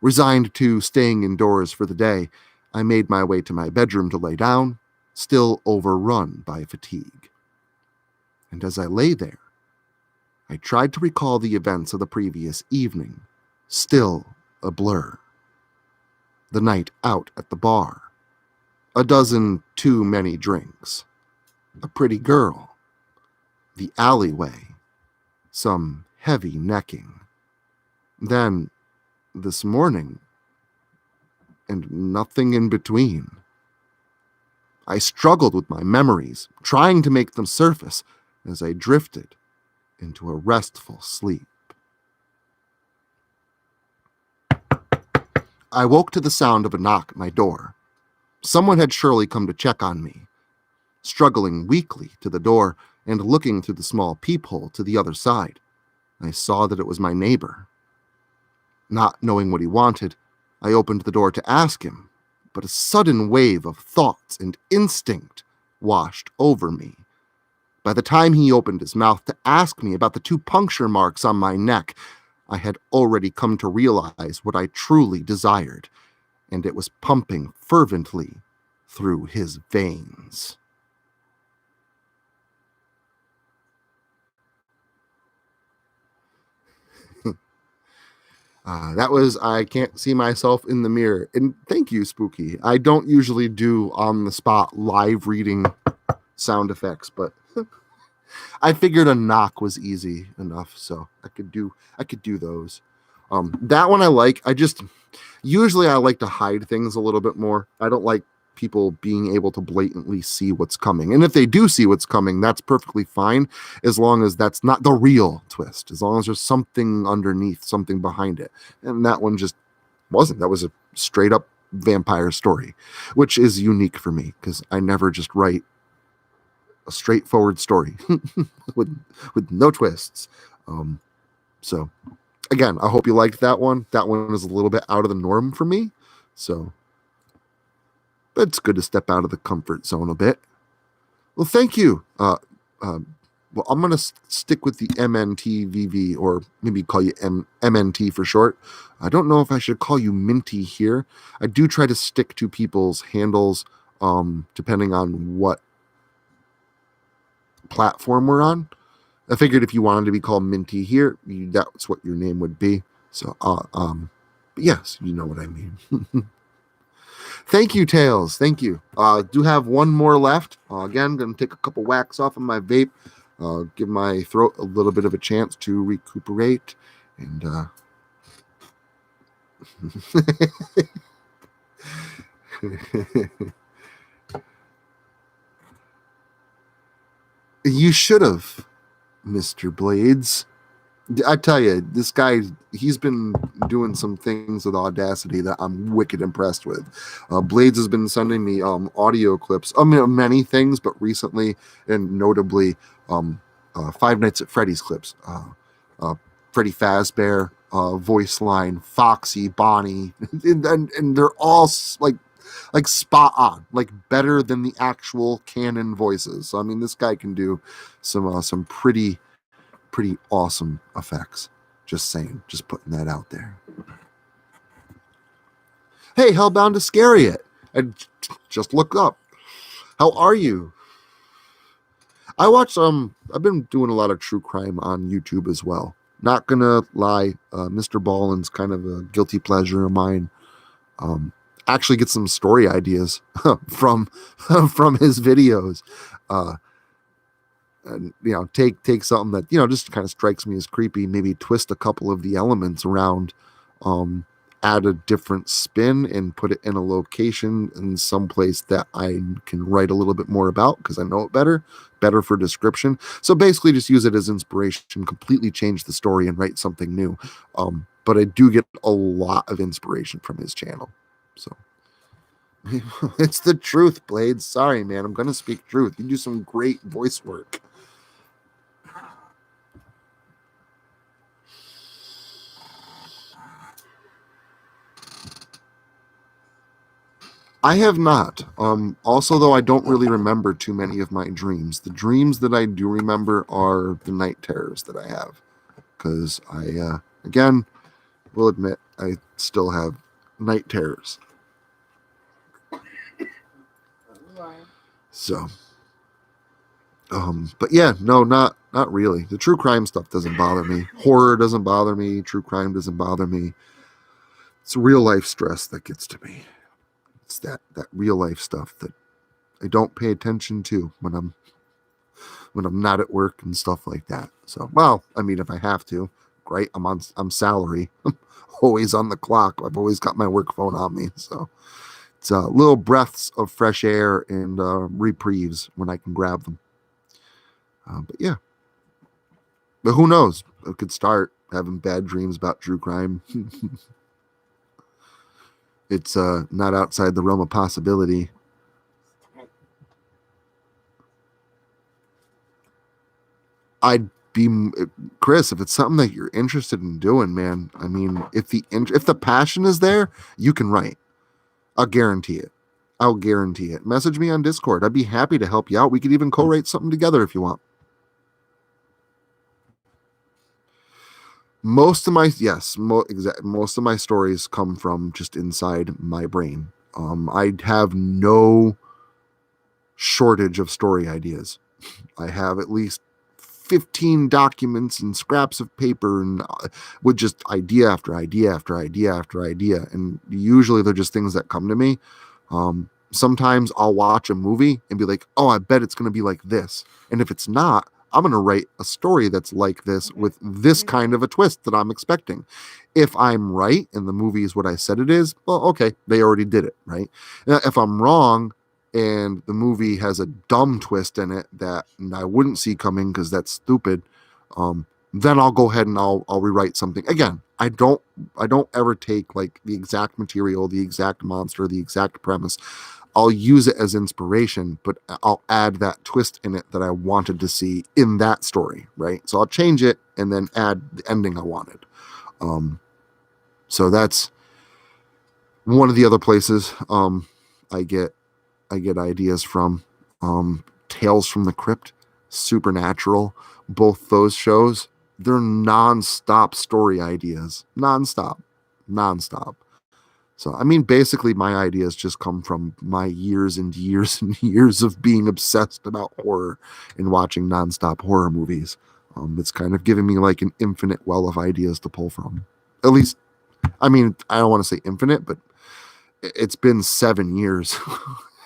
Resigned to staying indoors for the day, I made my way to my bedroom to lay down, still overrun by fatigue. And as I lay there, I tried to recall the events of the previous evening, still a blur. The night out at the bar, a dozen too many drinks, a pretty girl, the alleyway, some heavy necking. Then, this morning, and nothing in between. I struggled with my memories, trying to make them surface as I drifted into a restful sleep. I woke to the sound of a knock at my door. Someone had surely come to check on me. Struggling weakly to the door and looking through the small peephole to the other side, I saw that it was my neighbor. Not knowing what he wanted, I opened the door to ask him, but a sudden wave of thoughts and instinct washed over me. By the time he opened his mouth to ask me about the 2 puncture marks on my neck, I had already come to realize what I truly desired, and it was pumping fervently through his veins. That was I Can't See Myself in the Mirror. And thank you, Spooky. I don't usually do on-the-spot live reading sound effects, but I figured a knock was easy enough, so I could do those. That one I like. Usually I like to hide things a little bit more. I don't like people being able to blatantly see what's coming. And if they do see what's coming, that's perfectly fine, as long as that's not the real twist, as long as there's something underneath, something behind it. And that one just wasn't. That was a straight up vampire story, which is unique for me because I never just write a straightforward story with no twists. So again, I hope you liked that one. That one is a little bit out of the norm for me. So but it's good to step out of the comfort zone a bit. Well, thank you. Well, I'm going to stick with the MNTVV, or maybe call you MNT for short. I don't know if I should call you Minty here. I do try to stick to people's handles depending on what platform we're on. I figured if you wanted to be called Minty here, that's what your name would be. So, but yes, you know what I mean. Thank you, Tails. Thank you. Do have one more left. Again, going to take a couple whacks off of my vape. Give my throat a little bit of a chance to recuperate. And you should have, Mr. Blades. I tell you, this guy, he's been doing some things with Audacity that I'm wicked impressed with. Blades has been sending me audio clips. I mean, many things, but recently and notably, Five Nights at Freddy's clips. Freddy Fazbear, voice line, Foxy, Bonnie, and they're all like spot on, like better than the actual canon voices. So I mean, this guy can do some pretty awesome effects. Just saying, just putting that out there. Hey, Hellbound to Scary It. I just looked up. How are you? I watch I've been doing a lot of true crime on YouTube as well. Not gonna lie, Mr. Ballin's kind of a guilty pleasure of mine. Actually get some story ideas from his videos. And take something that just kind of strikes me as creepy, maybe twist a couple of the elements around, add a different spin and put it in a location in some place that I can write a little bit more about because I know it better for description. So basically just use it as inspiration, completely change the story and write something new. But I do get a lot of inspiration from his channel. So it's the truth, Blades. Sorry, man. I'm going to speak truth. You do some great voice work. I have not. Also, though, I don't really remember too many of my dreams. The dreams that I do remember are the night terrors that I have. Because again, will admit, I still have night terrors. So, but yeah, no, not really. The true crime stuff doesn't bother me. Horror doesn't bother me. True crime doesn't bother me. It's real life stress that gets to me. It's that real life stuff that I don't pay attention to when I'm not at work and stuff like that. So, well, I mean, if I have to, great. I'm salary. I'm always on the clock. I've always got my work phone on me. So it's little breaths of fresh air and reprieves when I can grab them. But yeah, but who knows? I could start having bad dreams about true crime. It's not outside the realm of possibility. I'd be Chris, if it's something that you're interested in doing, man. I mean, if the passion is there, you can write. I'll guarantee it. I'll guarantee it. Message me on Discord. I'd be happy to help you out. We could even co-write something together if you want. Most of my most of my stories come from just inside my brain. I have no shortage of story ideas. I have at least 15 documents and scraps of paper and with just idea after idea after idea after idea. And usually they're just things that come to me. Sometimes I'll watch a movie and be like, oh, I bet it's going to be like this. And if it's not, I'm going to write a story that's like this with this kind of a twist that I'm expecting. If I'm right and the movie is what I said it is, well, okay, they already did it, right? Now, if I'm wrong and the movie has a dumb twist in it that I wouldn't see coming because that's stupid, then I'll go ahead and I'll rewrite something. Again, I don't ever take like the exact material, the exact monster, the exact premise. I'll use it as inspiration, but I'll add that twist in it that I wanted to see in that story, right? So I'll change it and then add the ending I wanted. So that's one of the other places I get ideas from. Tales from the Crypt, Supernatural, both those shows, they're non-stop story ideas. Non-stop. So, I mean, basically, my ideas just come from my years and years and years of being obsessed about horror and watching nonstop horror movies. It's kind of giving me like an infinite well of ideas to pull from. At least, I mean, I don't want to say infinite, but it's been 7 years.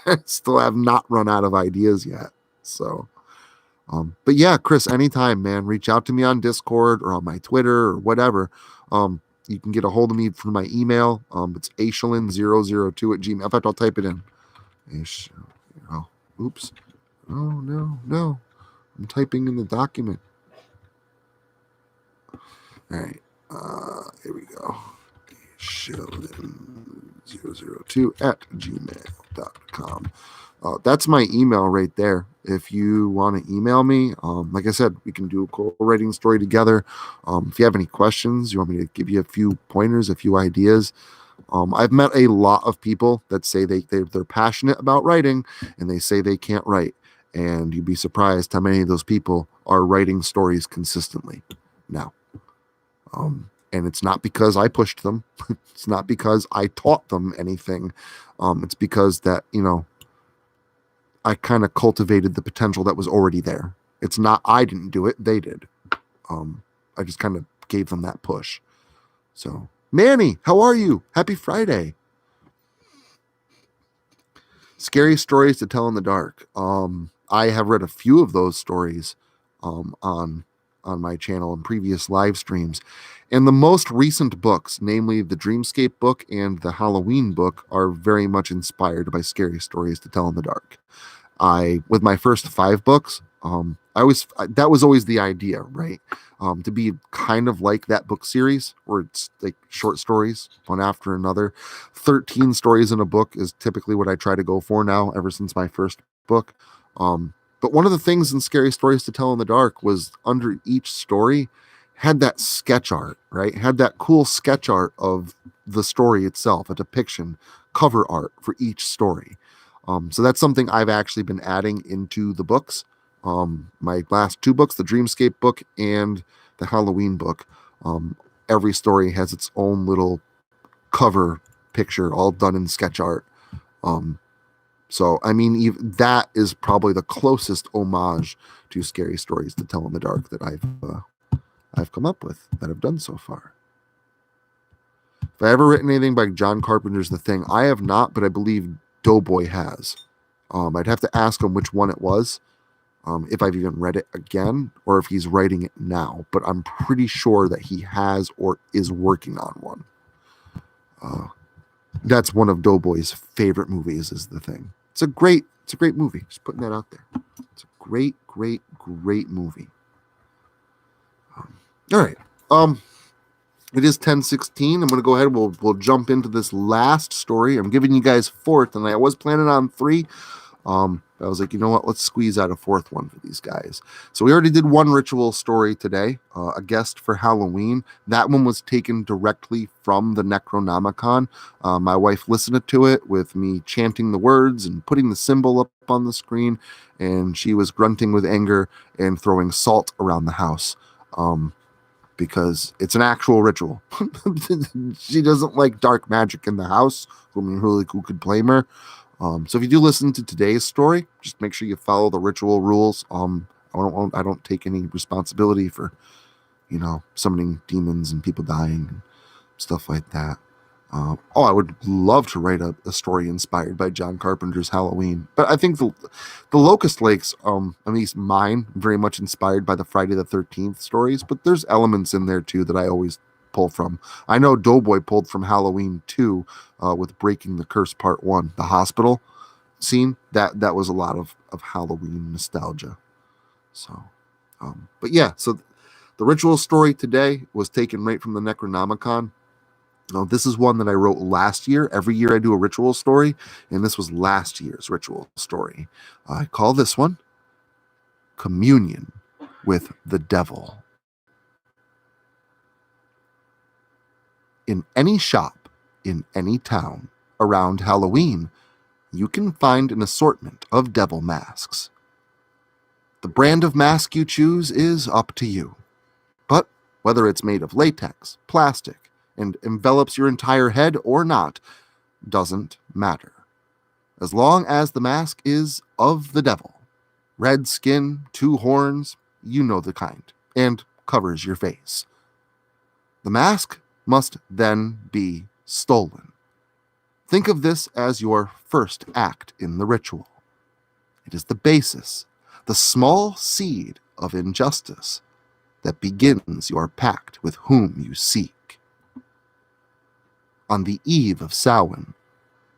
I still have not run out of ideas yet. So, but yeah, Chris, anytime, man, reach out to me on Discord or on my Twitter or whatever. You can get a hold of me through my email. It's ashlin002 at gmail. In fact, I'll type it in. Oh, oops. Oh, no. I'm typing in the document. All right. Here we go. ashlin002 at gmail.com. That's my email right there. If you want to email me, like I said, we can do a co-writing story together. If you have any questions, you want me to give you a few pointers, a few ideas. I've met a lot of people that say they're passionate about writing and they say they can't write. And you'd be surprised how many of those people are writing stories consistently now. And it's not because I pushed them. It's not because I taught them anything. It's because that, I kind of cultivated the potential that was already there. It's not, I didn't do it. They did. I just kind of gave them that push. So, Manny, how are you? Happy Friday. Scary stories to tell in the dark. I have read a few of those stories on my channel in previous live streams. And the most recent books, namely the Dreamscape book and the Halloween book, are very much inspired by scary stories to tell in the dark. With my first 5 books, that was always the idea, right? To be kind of like that book series where it's like short stories, one after another. 13 stories in a book is typically what I try to go for now, ever since my first book. But one of the things in Scary Stories to Tell in the Dark was under each story had that sketch art, right? Had that cool sketch art of the story itself, a depiction, cover art for each story. So that's something I've actually been adding into the books. My last two books, the Dreamscape book and the Halloween book, every story has its own little cover picture, all done in sketch art. So, I mean, that is probably the closest homage to scary stories to tell in the dark that I've come up with, that I've done so far. If I ever written anything by John Carpenter's The Thing, I have not, but I believe Doughboy has. I'd have to ask him which one it was, if I've even read it again, or if he's writing it now. But I'm pretty sure that he has or is working on one. That's one of Doughboy's favorite movies, is The Thing. It's a great movie. Just putting that out there. It's a great movie. All right. It is 10:16. I'm going to go ahead. We'll jump into this last story. I'm giving you guys fourth, and I was planning on three. I was like, you know what? Let's squeeze out a fourth one for these guys. So we already did one ritual story today, a guest for Halloween. That one was taken directly from the Necronomicon. My wife listened to it with me chanting the words and putting the symbol up on the screen, and she was grunting with anger and throwing salt around the house. Because it's an actual ritual. She doesn't like dark magic in the house. I mean, who could blame her? So if you do listen to today's story, just make sure you follow the ritual rules. I don't take any responsibility for, summoning demons and people dying and stuff like that. I would love to write a story inspired by John Carpenter's Halloween, but I think the Locust Lakes, at least mine, very much inspired by the Friday the 13th stories, but there's elements in there too that I always pull from. I know Doughboy pulled from Halloween 2 with Breaking the Curse Part 1, the hospital scene. That was a lot of Halloween nostalgia. So, but yeah, so the ritual story today was taken right from the Necronomicon. Now, this is one that I wrote last year. Every year I do a ritual story, and this was last year's ritual story. I call this one Communion with the Devil. In any shop, in any town, around Halloween, you can find an assortment of devil masks. The brand of mask you choose is up to you. But whether it's made of latex, plastic, and envelops your entire head or not, doesn't matter. As long as the mask is of the devil, red skin, 2 horns, you know the kind, and covers your face. The mask must then be stolen. Think of this as your first act in the ritual. It is the basis, the small seed of injustice that begins your pact with whom you seek. On the eve of Samhain,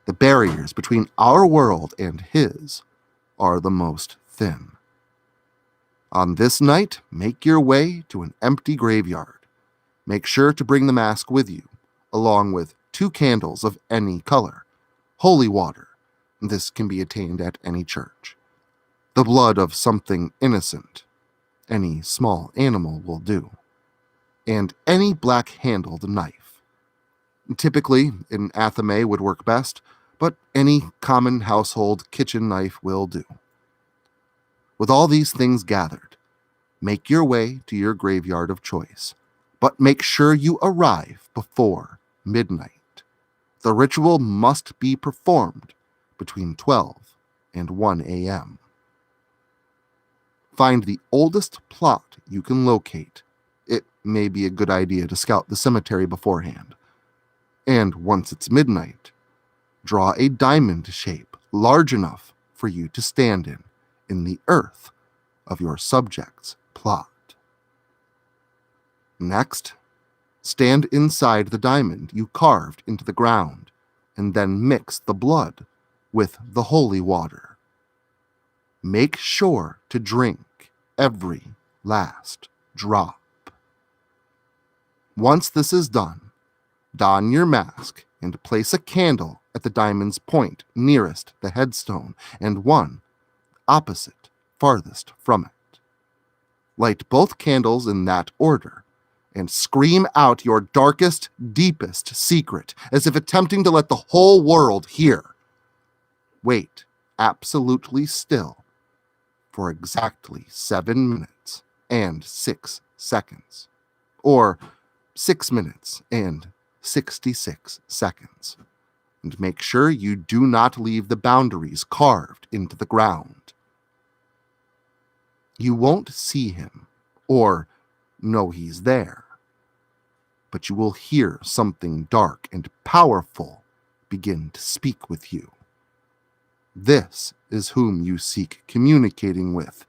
the barriers between our world and his are the most thin. On this night, make your way to an empty graveyard. Make sure to bring the mask with you, along with 2 candles of any color, holy water. This can be attained at any church. The blood of something innocent, any small animal will do, and any black-handled knife. Typically, an athame would work best, but any common household kitchen knife will do. With all these things gathered, make your way to your graveyard of choice, but make sure you arrive before midnight. The ritual must be performed between 12 and 1 a.m. Find the oldest plot you can locate. It may be a good idea to scout the cemetery beforehand. And once it's midnight, draw a diamond shape large enough for you to stand in the earth of your subject's plot. Next, stand inside the diamond you carved into the ground, and then mix the blood with the holy water. Make sure to drink every last drop. Once this is done, don your mask and place a candle at the diamond's point nearest the headstone and one opposite farthest from it. Light both candles in that order and scream out your darkest, deepest secret, as if attempting to let the whole world hear. Wait absolutely still for exactly 7 minutes and 6 seconds, or 6 minutes and 66 seconds, and make sure you do not leave the boundaries carved into the ground. You won't see him or know he's there, but you will hear something dark and powerful begin to speak with you. This is whom you seek communicating with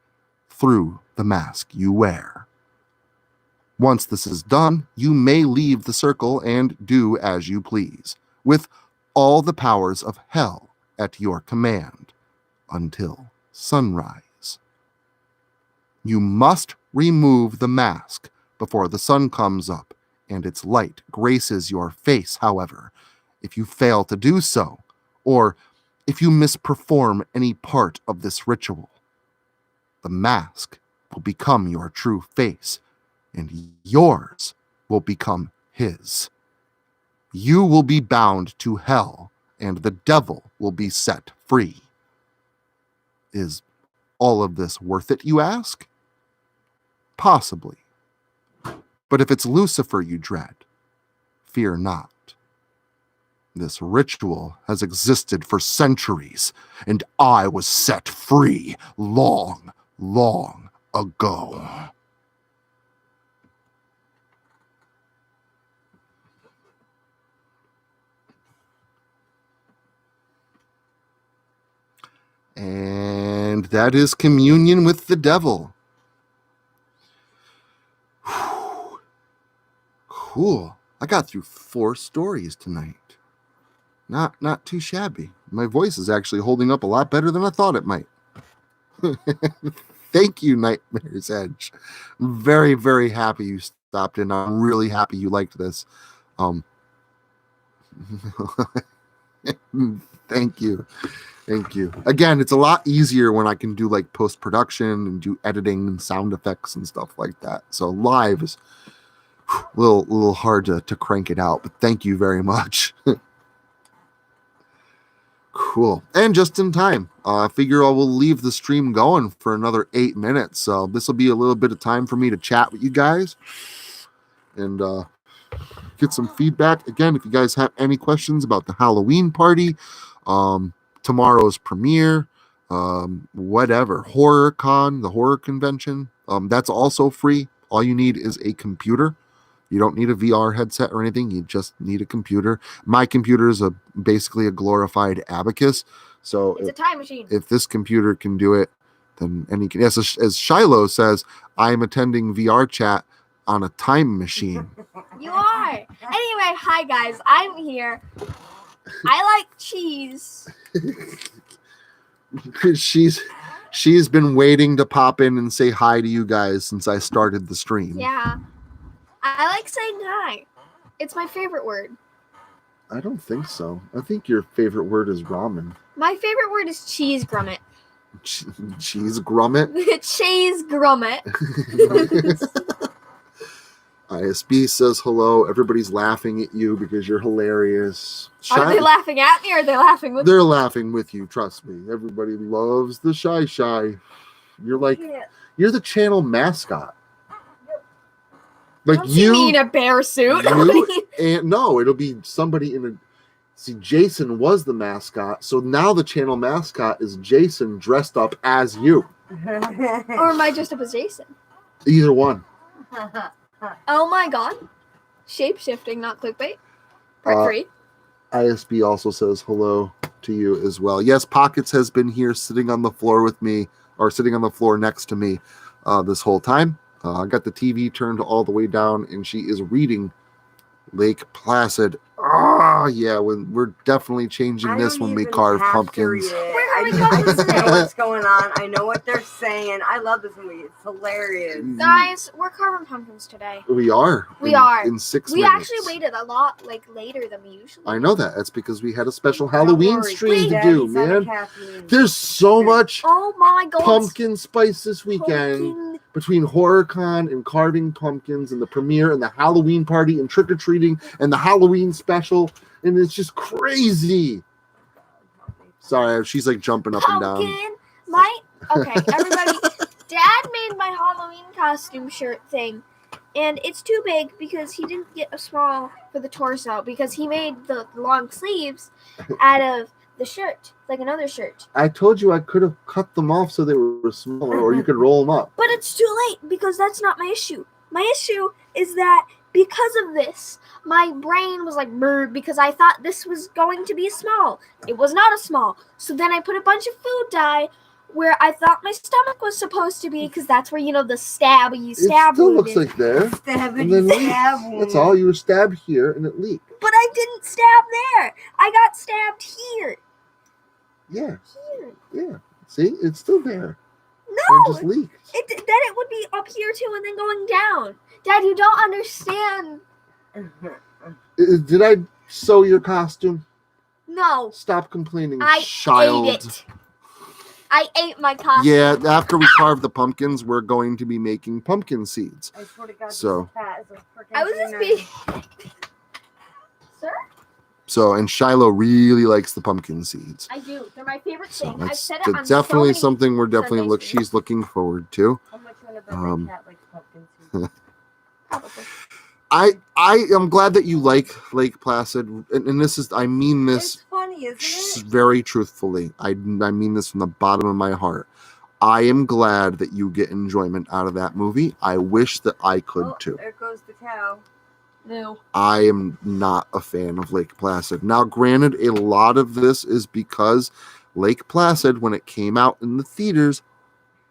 through the mask you wear. Once this is done, you may leave the circle and do as you please, with all the powers of hell at your command, until sunrise. You must remove the mask before the sun comes up and its light graces your face, however. If you fail to do so, or if you misperform any part of this ritual, the mask will become your true face, and yours will become his. You will be bound to hell, and the devil will be set free. Is all of this worth it, you ask? Possibly. But if it's Lucifer you dread, fear not. This ritual has existed for centuries, and I was set free long, long ago. And that is communion with the devil. Cool. I got through 4 stories tonight. Not too shabby. My voice is actually holding up a lot better than I thought it might. Thank you, Nightmare's Edge. I'm very, very happy you stopped in. I'm really happy you liked this. Thank you. Thank you. Again, it's a lot easier when I can do like post-production and do editing and sound effects and stuff like that. So live is a little hard to crank it out, but thank you very much. Cool. And just in time. I figure I will leave the stream going for another 8 minutes. So this will be a little bit of time for me to chat with you guys and get some feedback. Again, if you guys have any questions about the Halloween party, tomorrow's premiere, whatever, HorrorCon, the horror convention, that's also free. All you need is a computer. You don't need a VR headset or anything. You just need a computer. My computer is basically a glorified abacus. So it's a time machine. If this computer can do it, then any can. Yes, as Shiloh says, I'm attending VR chat on a time machine. You are. Anyway, hi guys, I'm here. I like cheese. She's been waiting to pop in and say hi to you guys since I started the stream. Yeah. I like saying hi. It's my favorite word. I don't think so. I think your favorite word is ramen. My favorite word is cheese grummet. Cheese grummet? Cheese grummet. ISB says hello. Everybody's laughing at you because you're hilarious. Are they laughing at me or are they laughing with me? They're laughing with you, trust me. Everybody loves the Shy. You're like, you're the channel mascot. Like don't you mean a bear suit? And no, it'll be somebody in a. See, Jason was the mascot, so now the channel mascot is Jason dressed up as you. Or am I dressed up as Jason? Either one. Oh my god. Shape-shifting, not clickbait. Part 3. ISB also says hello to you as well. Yes, Pockets has been here sitting on the floor with me, or sitting on the floor next to me this whole time. I got the TV turned all the way down, and she is reading Lake Placid. Yeah, we're definitely changing this when we carve pumpkins. We're are we I going to just know today? what's going on. I know what they're saying. I love this movie. It's hilarious. Guys, we're carving pumpkins today. We are. We are. In 6 We minutes. actually waited a lot later than we usually. I know that. That's because we had a special Don't Halloween worry, stream to Daddy's do, out of man. caffeine. There's so much Oh my god. pumpkin spice this weekend between HorrorCon and carving pumpkins and the premiere and the Halloween party and trick-or-treating and the Halloween special. And it's just crazy. Sorry, she's like jumping up and down. Okay, everybody. Dad made my Halloween costume shirt thing, and it's too big because he didn't get a small for the torso because he made the long sleeves out of the shirt, like another shirt. I told you I could have cut them off so they were smaller, or you could roll them up. But it's too late because that's not my issue. My issue is that because of this, my brain was like brr, because I thought this was going to be a small. It was not a small. So then I put a bunch of food dye where I thought my stomach was supposed to be, because that's where, you know, the stab It still looks wound like there. Stab And then stab That's all. You were stabbed here and it leaked. But I didn't stab there. I got stabbed here. Yeah. Here. Yeah. See? It's still there. It No. just leaked. Then it would be up here too and then going down. Dad, you don't understand. Did I sew your costume? No. Stop complaining, I child. ate it. I ate my costume. Yeah, after we carve the pumpkins, we're going to be making pumpkin seeds. I swear to God, So- this cat is a freaking I was just genius. being... Sir? So, and Shiloh really likes the pumpkin seeds. I do. They're my favorite So thing. I've that's said it on definitely so many... something we're definitely Sunday streams. she's looking forward to. How much you want to bet Um, my cat likes pumpkin seeds? Probably. I am glad that you like Lake Placid, and this is, I mean this It's funny, isn't it? very truthfully. I mean this from the bottom of my heart. I am glad that you get enjoyment out of that movie. I wish that I could Oh, too. there goes the cow. No. I am not a fan of Lake Placid. Now, granted, a lot of this is because Lake Placid, when it came out in the theaters,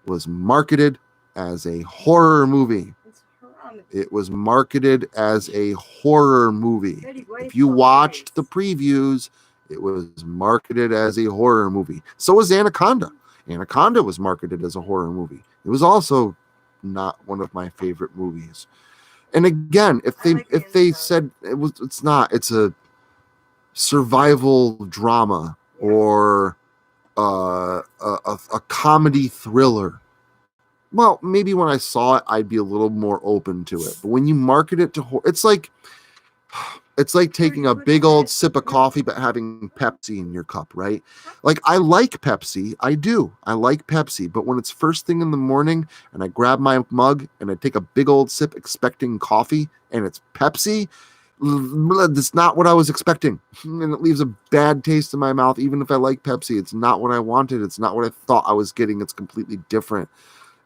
was marketed as a horror movie. It's haram. It was marketed as a horror movie. Betty White's If you so watched the nice. previews, it was marketed as a horror movie. So was Anaconda. Anaconda was marketed as a horror movie. It was also not one of my favorite movies. And again, if I like they Anaconda. said it's not, it's a survival drama or a comedy thriller. Well, maybe when I saw it, I'd be a little more open to it. But when you market it to horror, it's like taking a big old sip of coffee but having Pepsi in your cup, right? Like, I like Pepsi. I do. I like Pepsi. But when it's first thing in the morning and I grab my mug and I take a big old sip expecting coffee and it's Pepsi, that's not what I was expecting. And it leaves a bad taste in my mouth. Even if I like Pepsi, it's not what I wanted. It's not what I thought I was getting. It's completely different.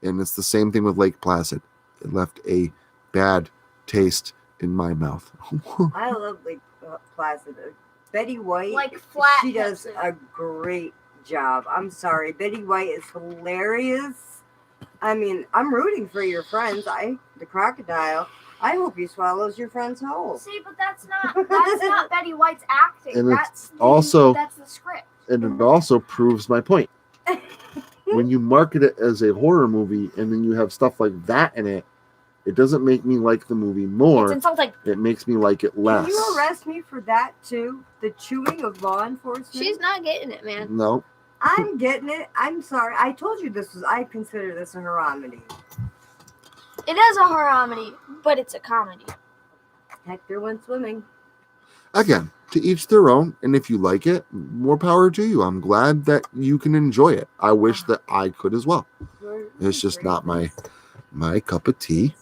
And it's the same thing with Lake Placid. It left a bad taste in my mouth. I love Lake Placid. Betty White, Like flat she does Pepsi. a great job. I'm sorry. Betty White is hilarious. I mean, I'm rooting for your friends. The crocodile. I hope he swallows your friend's whole. See, but that's not Betty White's acting. And That's it's the script. And it also proves my point. When you market it as a horror movie and then you have stuff like that in it, it doesn't make me like the movie more. It's insulting. It makes me like it less. Can you arrest me for that too? The chewing of law enforcement? She's not getting it, man. No. I'm getting it. I'm sorry. I told you I consider this a haramity. It is a horror comedy, but it's a comedy. Hector went swimming. Again, to each their own. And if you like it, more power to you. I'm glad that you can enjoy it. I wish that I could as well. It's just not my cup of tea.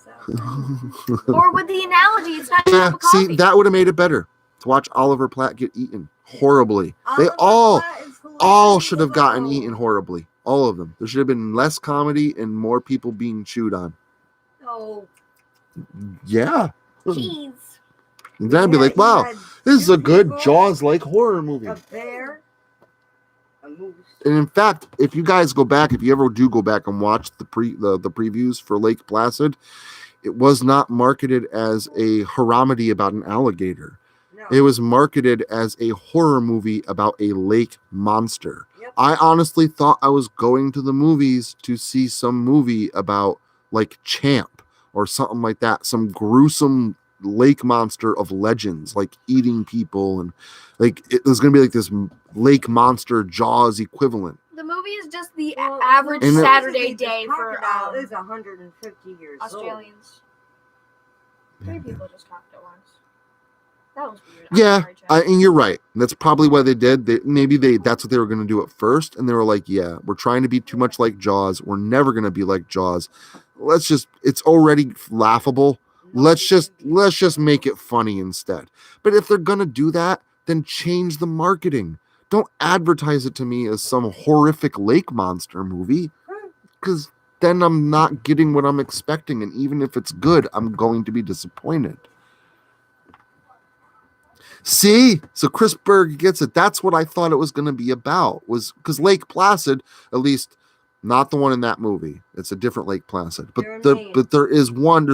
Or with the analogy, it's not even a Yeah, cup of coffee. see, that would have made it better to watch Oliver Platt get eaten horribly. They Oliver all Platt is all should have gotten hilarious. eaten horribly. All of them. There should have been less comedy and more people being chewed on. Oh, Yeah. cheese. And then I'd be Yeah, like, you wow, had this is two a good people, Jaws-like horror movie. A bear, a moose. And in fact, if you guys go back, if you ever do go back and watch the previews for Lake Placid, it was not marketed as a haramedy about an alligator. No. It was marketed as a horror movie about a lake monster. Yep. I honestly thought I was going to the movies to see some movie about like Champ or something like that, some gruesome lake monster of legends, like eating people, and like it was going to be like this lake monster Jaws equivalent. The movie is just the Well, average and Saturday This day for crocodile is 150 years old. Australians. 3 people just talked at once. That was weird. Yeah, Sorry, Chad. and you're right. That's probably why they did. That's what they were going to do at first, and they were like, "Yeah, we're trying to be too much like Jaws. We're never going to be like Jaws. It's already laughable. Let's just make it funny instead." But if they're going to do that, then change the marketing. Don't advertise it to me as some horrific lake monster movie, because then I'm not getting what I'm expecting, and even if it's good, I'm going to be disappointed. See, so Chris Berg gets it. That's what I thought it was going to be about, was because Lake Placid, at least not the one in that movie. It's a different Lake Placid, but there's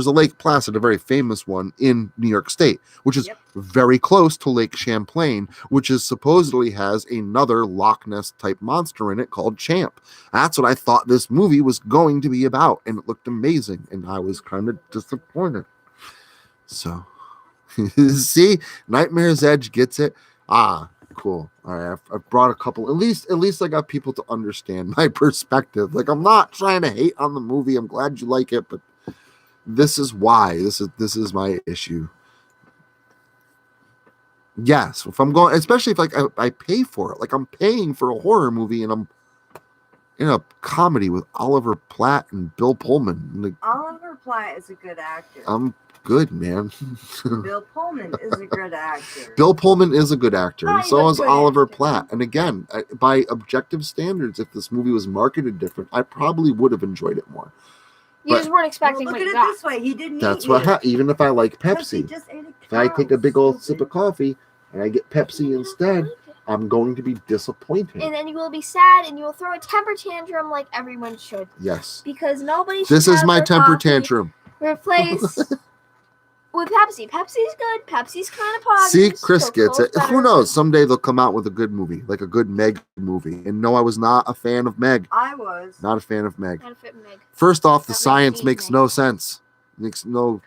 a Lake Placid, a very famous one in New York State, which is very close to Lake Champlain, which is supposedly has another Loch Ness type monster in it called Champ. That's what I thought this movie was going to be about, and it looked amazing, and I was kind of disappointed. So. See, Nightmare's Edge gets it. Cool. All right, I've brought a couple. At least I got people to understand my perspective. Like, I'm not trying to hate on the movie. I'm glad you like it, but this is why. This is my issue. Yes, if I'm going, especially if like I pay for it. Like, I'm paying for a horror movie, and I'm in a comedy with Oliver Platt and Bill Pullman. Like, Oliver Platt is a good actor. I'm good, man. Bill Pullman is a good actor. Bill Pullman is a good actor, and so is good Oliver actor. Platt. And again, by objective standards, if this movie was marketed different, I probably would have enjoyed it more. You just weren't expecting Look what at you it got. this way. He didn't That's eat what even if I like because he Pepsi, just ate a if I take a big old sip stupid. of coffee and I get Pepsi instead, I'm going to be disappointed. And then you will be sad, and you will throw a temper tantrum like everyone should. Yes. Because nobody should This is have my their temper coffee tantrum. replaced with Pepsi. Pepsi's good. Pepsi's kind of positive. See, Chris gets it. Better. Who knows? Someday they'll come out with a good movie, like a good Meg movie. And no, I was not a fan of Meg. I was. Not a fan of Meg. Not a fit Meg. First off, the That makes science me makes Meg. no sense. Makes no.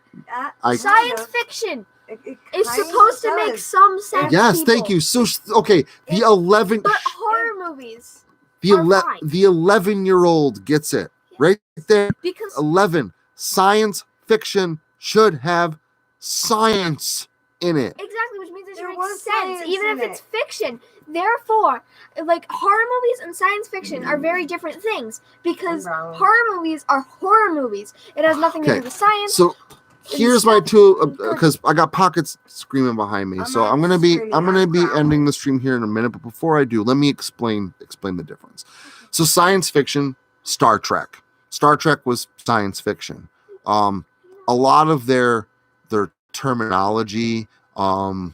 Science fiction. It It's kinda supposed to make does. some sense. Yes, people. thank you. So okay, the 11, But horror movies the are fine. 11-year-old gets it right there. because 11. Science fiction should have science in it. exactly, which means it There should make was sense, science even in if it's it. fiction. Therefore, like horror movies and science fiction are very different things because Wrong. horror movies are horror movies. It has nothing to Okay, do with science. So here's my stuff. two, because I got pockets screaming behind me. I'm So not I'm gonna be screaming, I'm ending the stream here in a minute. But before I do, let me explain the difference. So science fiction, Star Trek. Star Trek was science fiction. A lot of their terminology, a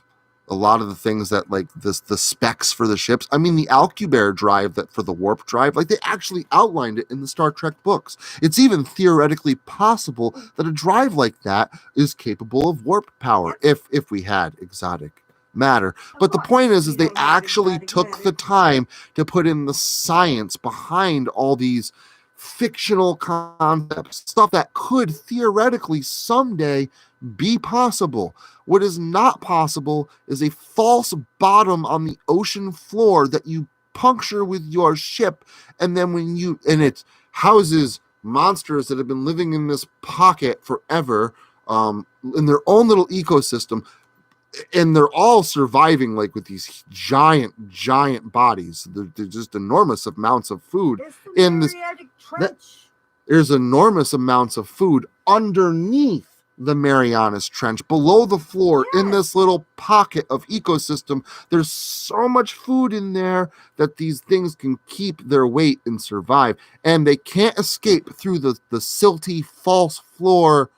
lot of the things that like the specs for the ships. I mean, the Alcubierre drive that for the warp drive, like they actually outlined it in the Star Trek books. It's even theoretically possible that a drive like that is capable of warp power if we had exotic matter. But the point is You they don't have actually exotic took matter. the time to put in the science behind all these fictional concepts, stuff that could theoretically someday be possible. What is not possible is a false bottom on the ocean floor that you puncture with your ship, and then it houses monsters that have been living in this pocket forever, in their own little ecosystem, and they're all surviving like with these giant bodies. They're just enormous amounts of food It's the in this. Mariatic Trench. There's enormous amounts of food underneath the Marianas Trench, below the floor, in this little pocket of ecosystem. There's so much food in there that these things can keep their weight and survive, and they can't escape through the silty false floor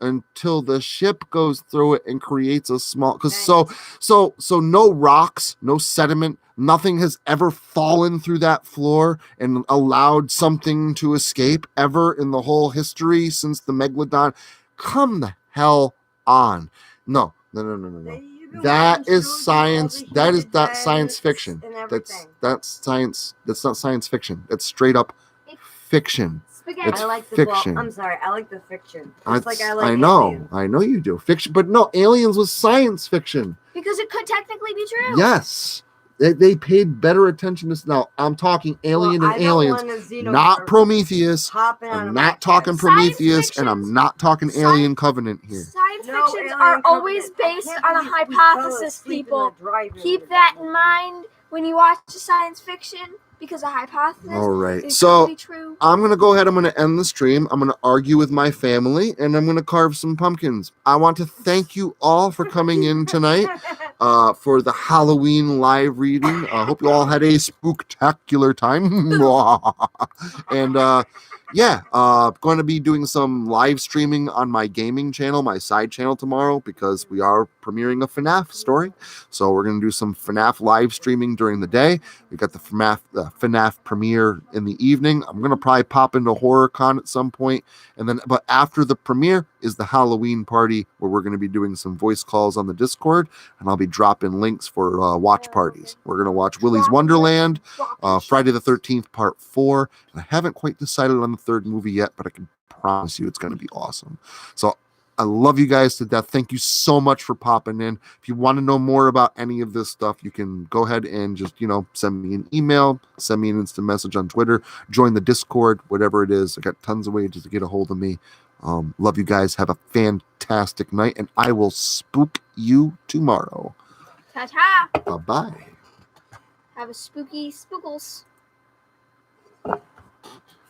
until the ship goes through it and creates a small, so no rocks, no sediment, nothing has ever fallen through that floor and allowed something to escape ever in the whole history since the Megalodon. Come the hell on. No. You been That watching is shows with all science. the That is heated not beds science fiction. and That's everything. science. That's not science fiction. That's straight up fiction. Spaghetti. It's I like the fiction. I'm sorry, I like the fiction. It's like I I like know. Aliens. I know you do. Fiction, but no, Aliens was science fiction. Because it could technically be true. Yes. They paid better attention to this. Now, I'm talking Alien Well, and I don't Aliens, want a xenomorph not Prometheus. hopping on I'm a not backpack. talking Science Prometheus, and I'm fictions- not talking sci- Alien Covenant here. Science No, fictions Alien are always Covenant. I based can't on a believe we fell hypothesis, asleep in people. the drive-in Keep with that that in mind when you watch a science fiction, because a hypothesis All right. is So could be true. I'm going to go ahead. I'm going to end the stream. I'm going to argue with my family, and I'm going to carve some pumpkins. I want to thank you all for coming in tonight for the Halloween live reading. I hope you all had a spooktacular time. And going to be doing some live streaming on my gaming channel, my side channel tomorrow, because we are premiering a FNAF story. So we're going to do some FNAF live streaming during the day. We got the FNAF premiere in the evening. I'm going to probably pop into HorrorCon at some point. But after the premiere is the Halloween party, where we're going to be doing some voice calls on the Discord, and I'll be dropping links for watch parties. We're going to watch Willy's Wonderland, Friday the 13th, Part 4. And I haven't quite decided on the third movie yet, but I can promise you it's going to be awesome. So I love you guys to death. Thank you so much for popping in. If you want to know more about any of this stuff, you can go ahead and just, send me an email, send me an instant message on Twitter, join the Discord, whatever it is. I got tons of ways to get a hold of me. Love you guys. Have a fantastic night, and I will spook you tomorrow. Ta-ta. Bye-bye. Have a spooky spookles.